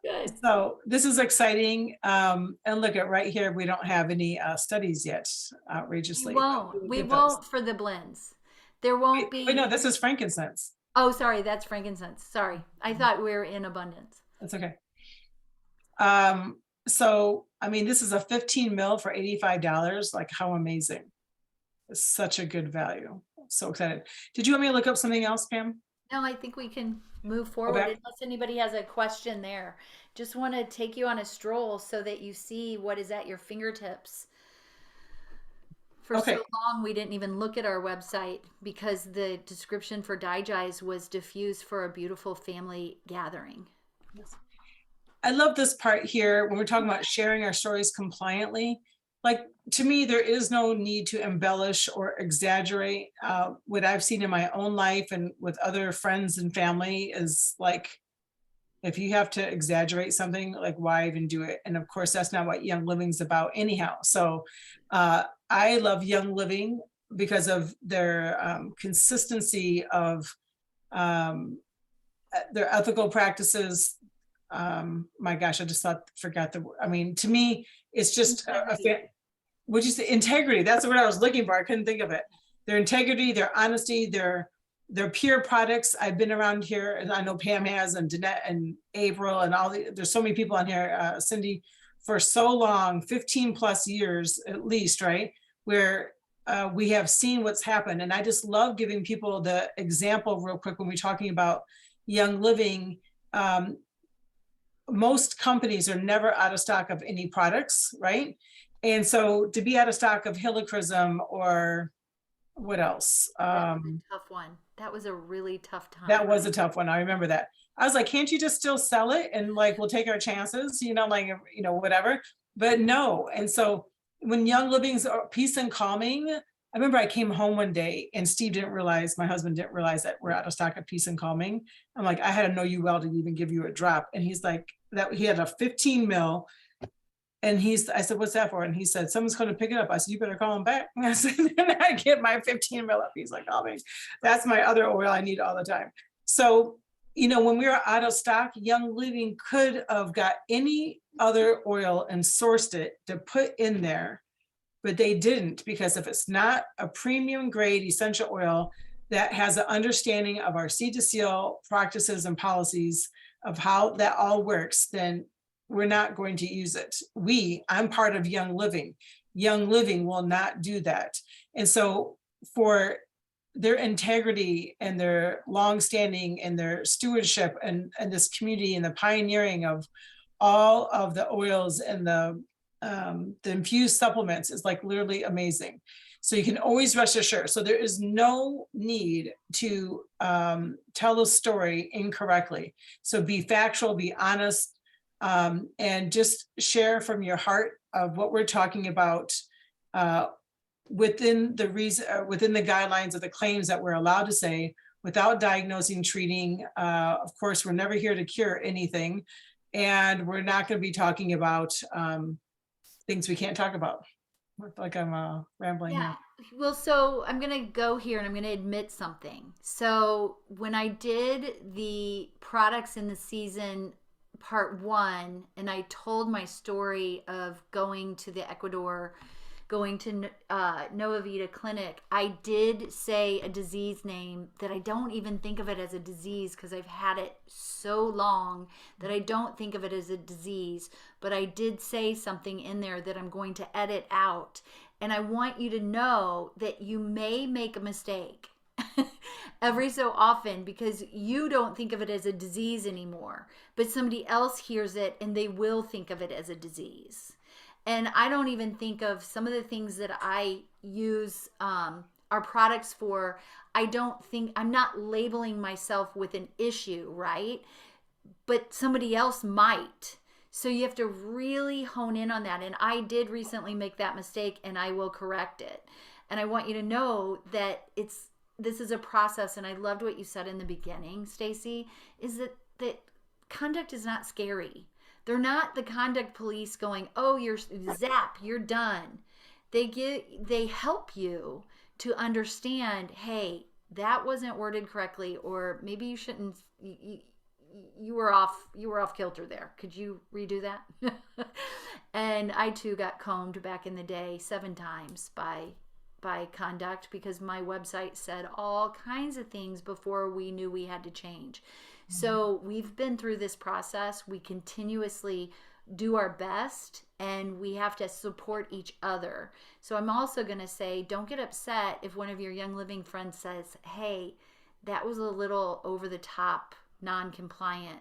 Good. So this is exciting. And look at right here, we don't have any studies yet, outrageously. We won't for the blends. There won't be. Wait, no, this is frankincense. Oh, sorry. That's frankincense. Sorry. I thought we were in abundance. That's okay. So, I mean, this is a 15 mil for $85. Like, how amazing. It's such a good value. So excited. Did you want me to look up something else, Pam? No, I think we can move forward unless anybody has a question there. Just want to take you on a stroll so that you see what is at your fingertips. For so long, we didn't even look at our website because the description for digest was diffused for a beautiful family gathering. Yes. I love this part here when we're talking about sharing our stories compliantly. Like, to me, there is no need to embellish or exaggerate. What I've seen in my own life and with other friends and family is like, if you have to exaggerate something, like, why even do it? And of course, that's not what Young Living's about anyhow. So I love Young Living because of their consistency of their ethical practices. My gosh, I just forgot the word. I mean, to me, it's just would you say integrity? That's what I was looking for. I couldn't think of it. Their integrity, their honesty, their They're pure products. I've been around here, and I know Pam has, and Danette and April, and there's so many people on here, Cindy, for so long, 15 plus years at least, right? Where we have seen what's happened. And I just love giving people the example real quick when we're talking about Young Living. Most companies are never out of stock of any products, right? And so to be out of stock of helichrysum or what else? That was a tough one. That was a really tough time. That was a tough one. I remember that. I was like, can't you just still sell it? And like, we'll take our chances, whatever. But no. And so when Young Living's peace and calming, I remember I came home one day and my husband didn't realize that we're out of stock of peace and calming. I'm like, I had to know you well to even give you a drop. And he's like, that he had a 15 mil. And I said, what's that for? And he said, someone's going to pick it up. I said, you better call him back. And I said, then I get my 15 mil up. He's like, oh, man, that's my other oil I need all the time. So, when we were out of stock, Young Living could have got any other oil and sourced it to put in there, but they didn't, because if it's not a premium grade essential oil that has an understanding of our seed to seal practices and policies of how that all works, then we're not going to use it. I'm part of Young Living. Young Living will not do that. And so for their integrity and their longstanding and their stewardship and this community and the pioneering of all of the oils and the infused supplements is like literally amazing. So you can always rest assured. So there is no need to tell the story incorrectly. So be factual, be honest, and just share from your heart of what we're talking about within the guidelines of the claims that we're allowed to say, without diagnosing, treating. Of course, we're never here to cure anything, and we're not going to be talking about things we can't talk about. I feel like I'm rambling Yeah. now. Well, so I'm going to go here and I'm going to admit something. So when I did the products in the season part 1, and I told my story of going to the Ecuador, going to Nova Vita Clinic, I did say a disease name that I don't even think of it as a disease because I've had it so long that I don't think of it as a disease. But I did say something in there that I'm going to edit out. And I want you to know that you may make a mistake every so often because you don't think of it as a disease anymore. But somebody else hears it and they will think of it as a disease. And I don't even think of some of the things that I use our products for. I'm not labeling myself with an issue, right? But somebody else might. So you have to really hone in on that. And I did recently make that mistake and I will correct it. And I want you to know that this is a process. And I loved what you said in the beginning, Stacey, is that conduct is not scary. They're not the conduct police going, oh, you're zap, you're done. They help you to understand, hey, that wasn't worded correctly, or maybe you shouldn't. You were off kilter there. Could you redo that? And I too got combed back in the day 7 times by conduct because my website said all kinds of things before we knew we had to change. So we've been through this process. We continuously do our best and we have to support each other. So I'm also going to say, don't get upset if one of your Young Living friends says, hey, that was a little over the top, non-compliant.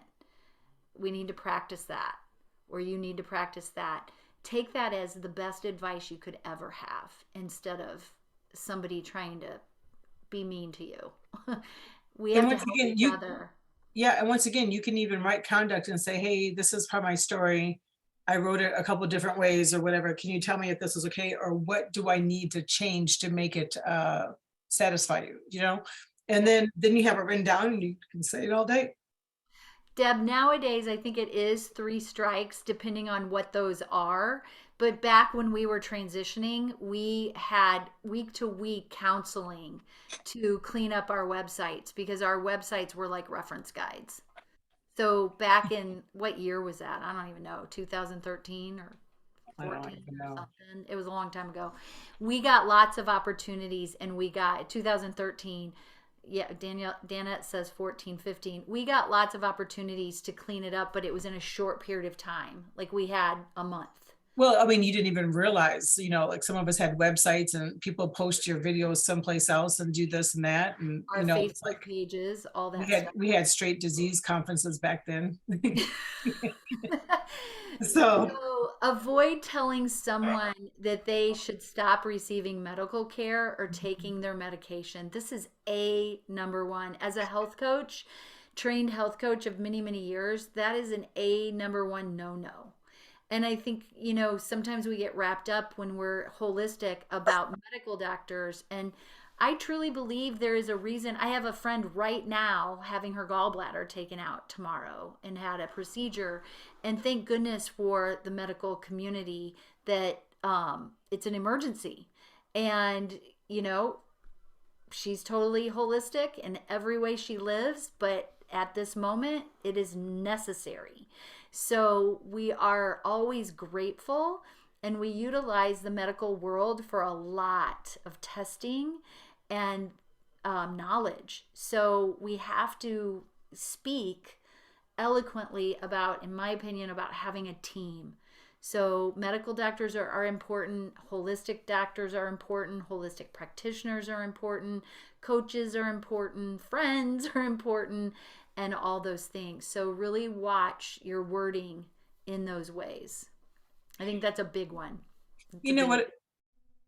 We need to practice that, or you need to practice that. Take that as the best advice you could ever have instead of somebody trying to be mean to you. We have to help each other. Yeah, and once again, you can even write conduct and say, hey, this is part of my story. I wrote it a couple of different ways or whatever. Can you tell me if this is okay? Or what do I need to change to make it satisfy you, And then you have it written down and you can say it all day. Deb, nowadays, I think it is 3 strikes, depending on what those are. But back when we were transitioning, we had week-to-week counseling to clean up our websites because our websites were like reference guides. So back in, what year was that? I don't even know, 2013 or 14 or something. It was a long time ago. We got lots of opportunities and we got 2013. Yeah, Danette says 14, 15. We got lots of opportunities to clean it up, but it was in a short period of time. Like we had a month. Well, I mean, you didn't even realize, you know, like some of us had websites and people post your videos someplace else and do this and that. And, Our you know, Facebook it's like pages, all that we stuff. had straight disease conferences back then. So, So avoid telling someone that they should stop receiving medical care or taking their medication. This is a number one. As a health coach, trained health coach of many, many years, that is an a number one no-no. And I think, you know, sometimes we get wrapped up when we're holistic about medical doctors. And I truly believe there is a reason. I have a friend right now having her gallbladder taken out tomorrow and had a procedure. And thank goodness for the medical community that it's an emergency. And, you know, she's totally holistic in every way she lives, but at this moment, it is necessary. So we are always grateful, and we utilize the medical world for a lot of testing and knowledge. So we have to speak eloquently about, in my opinion, about having a team. So medical doctors are important, holistic doctors are important, holistic practitioners are important, coaches are important, friends are important, and all those things. So really watch your wording in those ways. I think that's a big one. you know what?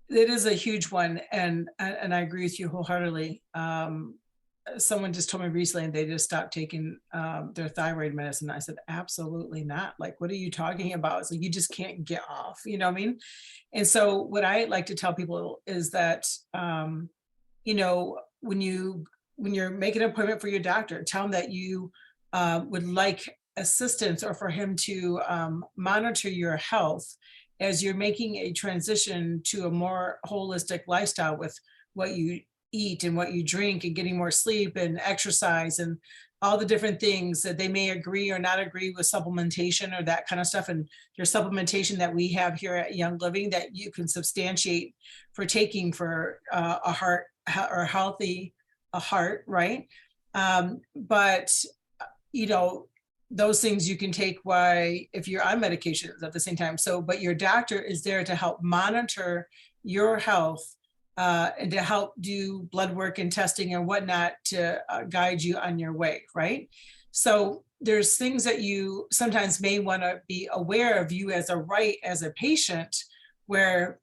It is a huge one. And I agree with you wholeheartedly. Someone just told me recently they just stopped taking their thyroid medicine. I said, absolutely not. Like, what are you talking about? It's like, you just can't get off, you know what I mean? And so what I like to tell people is that, you know, when you're making an appointment for your doctor, tell them that you would like assistance or for him to monitor your health as you're making a transition to a more holistic lifestyle with what you eat and what you drink and getting more sleep and exercise and all the different things that they may agree or not agree with supplementation or that kind of stuff. And your supplementation that we have here at Young Living that you can substantiate for taking for a heart or healthy heart, right? But, you know, those things you can take if you're on medications at the same time. So, but your doctor is there to help monitor your health and to help do blood work and testing and whatnot to guide you on your way, right? So there's things that you sometimes may want to be aware of you as a patient, where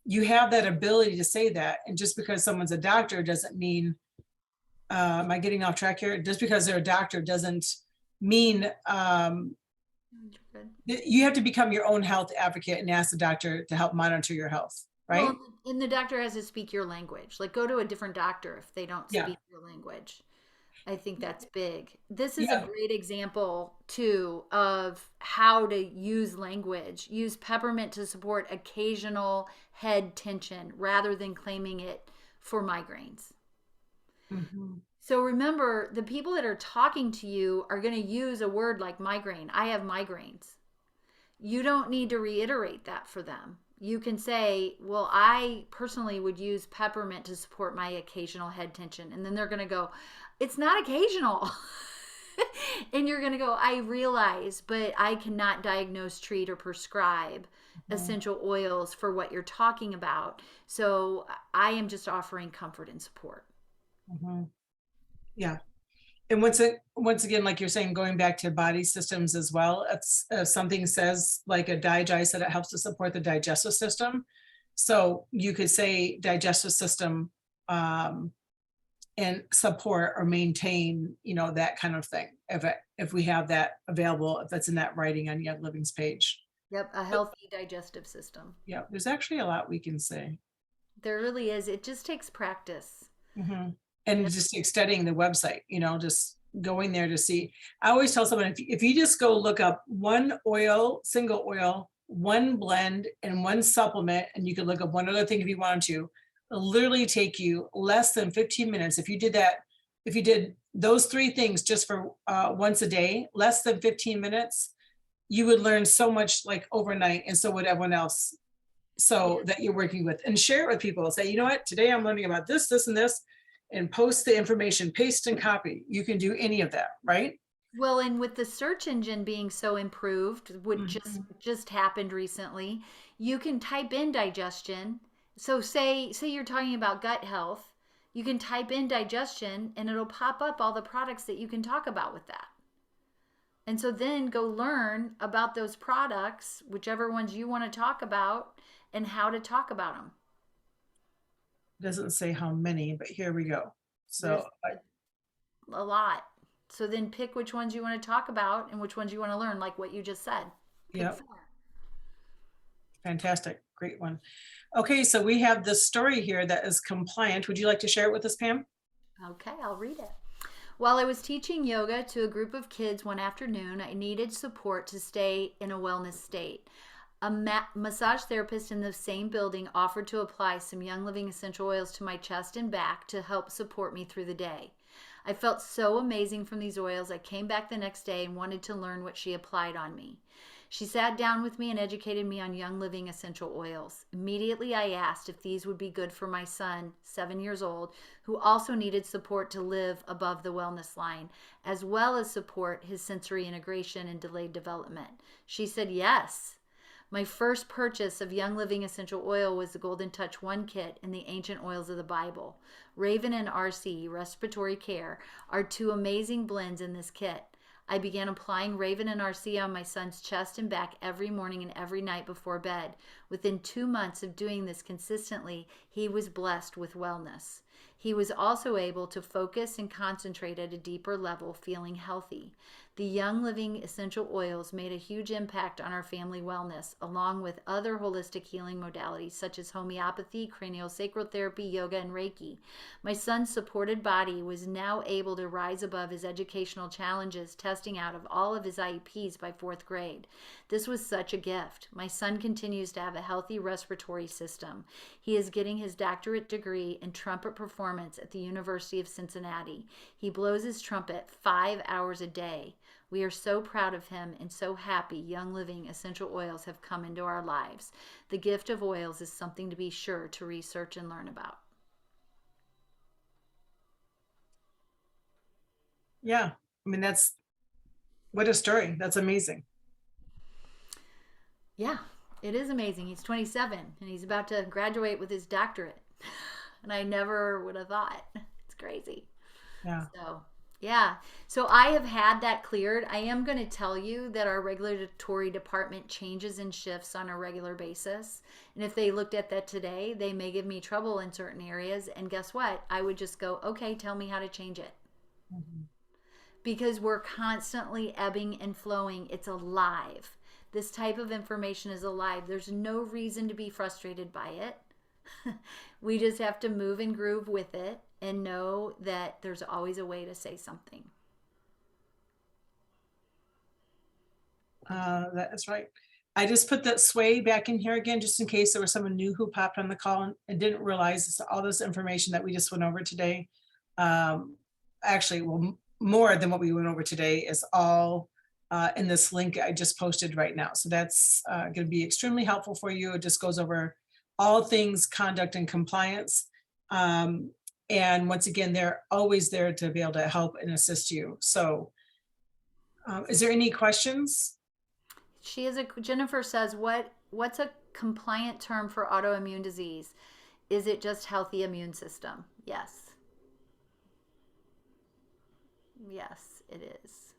you have that ability to say that. And just because someone's a doctor doesn't mean, am I getting off track here? Just because they're a doctor doesn't mean you have to become your own health advocate and ask the doctor to help monitor your health, right? Well, and the doctor has to speak your language. Like, go to a different doctor if they don't speak your language. I think that's big. This is a great example too of how to use language. Use peppermint to support occasional head tension rather than claiming it for migraines. Mm-hmm. So remember, the people that are talking to you are going to use a word like migraine. I have migraines. You don't need to reiterate that for them. You can say, well, I personally would use peppermint to support my occasional head tension. And then they're going to go, it's not occasional. And you're going to go, I realize, but I cannot diagnose, treat, or prescribe essential oils for what you're talking about. So I am just offering comfort and support. Mm-hmm. Yeah. And once again, like you're saying, going back to body systems as well, it's something says like a digest that it helps to support the digestive system. So you could say digestive system and support or maintain, you know, that kind of thing. If we have that available, if that's in that writing on Young Living's page. Yep, a healthy digestive system. Yeah, there's actually a lot we can say. There really is. It just takes practice. Mm-hmm. And it just takes studying the website, you know, just going there to see. I always tell someone, if you just go look up one oil, single oil, one blend, and one supplement, and you could look up one other thing if you wanted to, it'll literally take you less than 15 minutes. If you did that, if you did those three things just for once a day, less than 15 minutes, you would learn so much like overnight, and so would everyone else. So that you're working with, and share it with people. Say, you know what, today I'm learning about this, this, and this. and post the information, paste and copy. You can do any of that, right? Well, and with the search engine being so improved, which just happened recently, you can type in digestion. So say you're talking about gut health, you can type in digestion and it'll pop up all the products that you can talk about with that. And so then go learn about those products, whichever ones you want to talk about, and how to talk about them. Doesn't say how many, but here we go. So a lot. So then pick which ones you want to talk about and which ones you want to learn, like what you just said. Yeah. Fantastic. Great one. Okay, so we have this story here that is compliant. Would you like to share it with us, Pam? Okay, I'll read it. While I was teaching yoga to a group of kids one afternoon, I needed support to stay in a wellness state. A massage therapist in the same building offered to apply some Young Living essential oils to my chest and back to help support me through the day. I felt so amazing from these oils. I came back the next day and wanted to learn what she applied on me. She sat down with me and educated me on Young Living essential oils. Immediately I asked if these would be good for my son, 7 years old, who also needed support to live above the wellness line, as well as support his sensory integration and delayed development. She said yes. My first purchase of Young Living essential oil was the Golden Touch 1 kit and the Ancient Oils of the Bible. Raven and RC, Respiratory Care, are two amazing blends in this kit. I began applying Raven and RC on my son's chest and back every morning and every night before bed. Within 2 months of doing this consistently, he was blessed with wellness. He was also able to focus and concentrate at a deeper level, feeling healthy. The Young Living essential oils made a huge impact on our family wellness, along with other holistic healing modalities such as homeopathy, craniosacral therapy, yoga, and Reiki. My son's supported body was now able to rise above his educational challenges, testing out of all of his IEPs by 4th grade. This was such a gift. My son continues to have a healthy respiratory system. He is getting his doctorate degree in trumpet performance at the University of Cincinnati. He blows his trumpet 5 hours a day. We are so proud of him and so happy Young Living essential oils have come into our lives. The gift of oils is something to be sure to research and learn about. Yeah, I mean, what a story. That's amazing. Yeah, it is amazing. He's 27 and he's about to graduate with his doctorate. And I never would have thought. It's crazy. Yeah. So I have had that cleared. I am going to tell you that our regulatory department changes and shifts on a regular basis. And if they looked at that today, they may give me trouble in certain areas. And guess what? I would just go, okay, tell me how to change it. Mm-hmm. Because we're constantly ebbing and flowing. It's alive. This type of information is alive. There's no reason to be frustrated by it. We just have to move and groove with it and know that there's always a way to say something. That is right. I just put that sway back in here again, just in case there was someone new who popped on the call and didn't realize all this information that we just went over today. Actually, well, more than what we went over today is all in this link I just posted right now. So that's going to be extremely helpful for you. It just goes over all things conduct and compliance. And once again, they're always there to be able to help and assist you. So is there any questions? Jennifer says, what's a compliant term for autoimmune disease? Is it just healthy immune system? Yes. Yes, it is.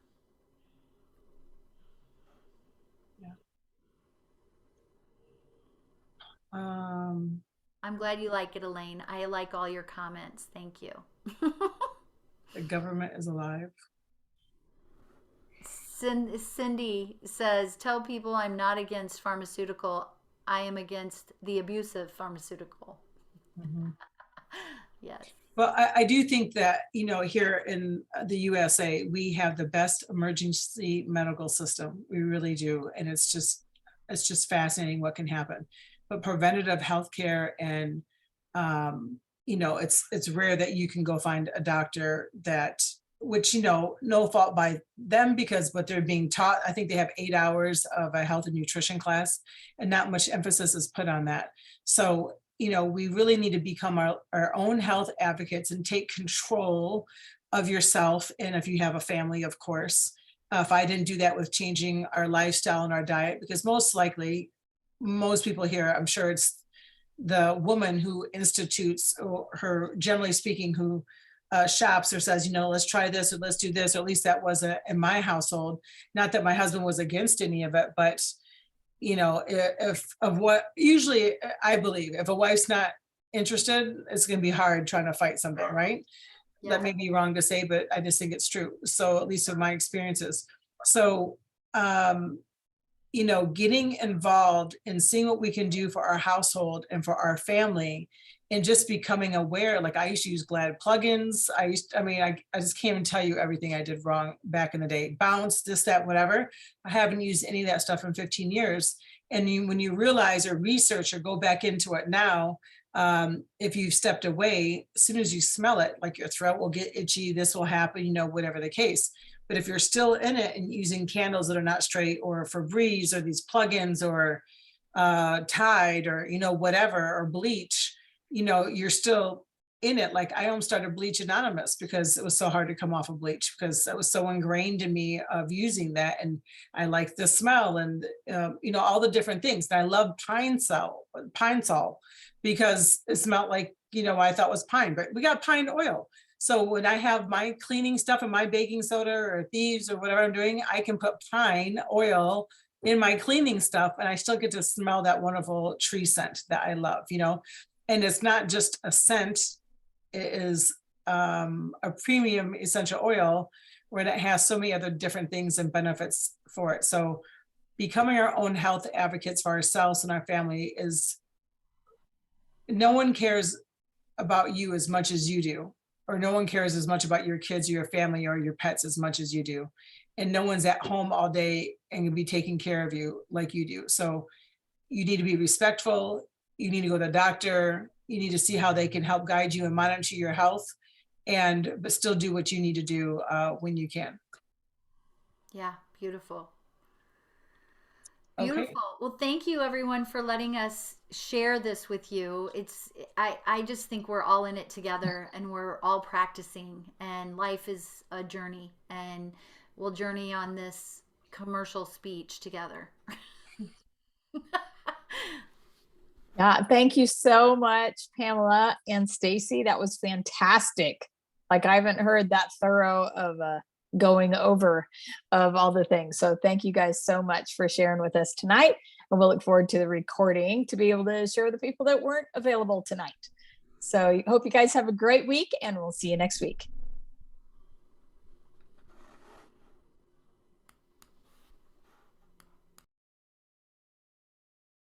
I'm glad you like it, Elaine. I like all your comments. Thank you. The government is alive. Cindy says, tell people I'm not against pharmaceutical. I am against the abusive pharmaceutical. Mm-hmm. Yes. Well, I do think that, here in the USA, we have the best emergency medical system. We really do. And it's just fascinating what can happen. But preventative healthcare and, it's rare that you can go find a doctor which, no fault by them because what they're being taught, I think they have 8 hours of a health and nutrition class and not much emphasis is put on that. So we really need to become our own health advocates and take control of yourself. And if you have a family, of course, if I didn't do that with changing our lifestyle and our diet, because most likely, most people here, I'm sure it's the woman who institutes, or her, generally speaking, who shops or says, let's try this or let's do this, or at least that was in my household. Not that my husband was against any of it, but if of what usually I believe, if a wife's not interested, it's going to be hard trying to fight something, right? Yeah. That may be wrong to say, but I just think it's true. So at least of my experiences. So, getting involved and seeing what we can do for our household and for our family, and just becoming aware. Like I used to use Glad plugins. I just can't even tell you everything I did wrong back in the day. Bounce, this, that, whatever. I haven't used any of that stuff in 15 years. And when you realize or research or go back into it now, if you've stepped away, as soon as you smell it, like your throat will get itchy, this will happen, whatever the case. But if you're still in it and using candles that are not straight, or Febreze, or these plugins, or Tide, or whatever, or bleach, you're still in it. Like I almost started Bleach Anonymous because it was so hard to come off of bleach, because it was so ingrained in me of using that. And I like the smell and, all the different things. And I love pine sol, because it smelled like, I thought was pine, but we got pine oil. So when I have my cleaning stuff and my baking soda or thieves or whatever I'm doing, I can put pine oil in my cleaning stuff and I still get to smell that wonderful tree scent that I love, And it's not just a scent, it is a premium essential oil where it has so many other different things and benefits for it. So becoming our own health advocates for ourselves and our family is, no one cares about you as much as you do, or no one cares as much about your kids or your family or your pets as much as you do. And no one's at home all day and can be taking care of you like you do. So you need to be respectful. You need to go to the doctor. You need to see how they can help guide you and monitor your health, but still do what you need to do when you can. Yeah, beautiful. Okay. Beautiful. Well, thank you everyone for letting us share this with you. I just think we're all in it together and we're all practicing, and life is a journey, and we'll journey on this commercial speech together. Yeah, thank you so much, Pamela and Stacey. That was fantastic. Like I haven't heard that thorough of going over of all the things. So thank you guys so much for sharing with us tonight. And we'll look forward to the recording to be able to share with the people that weren't available tonight. So hope you guys have a great week, and we'll see you next week.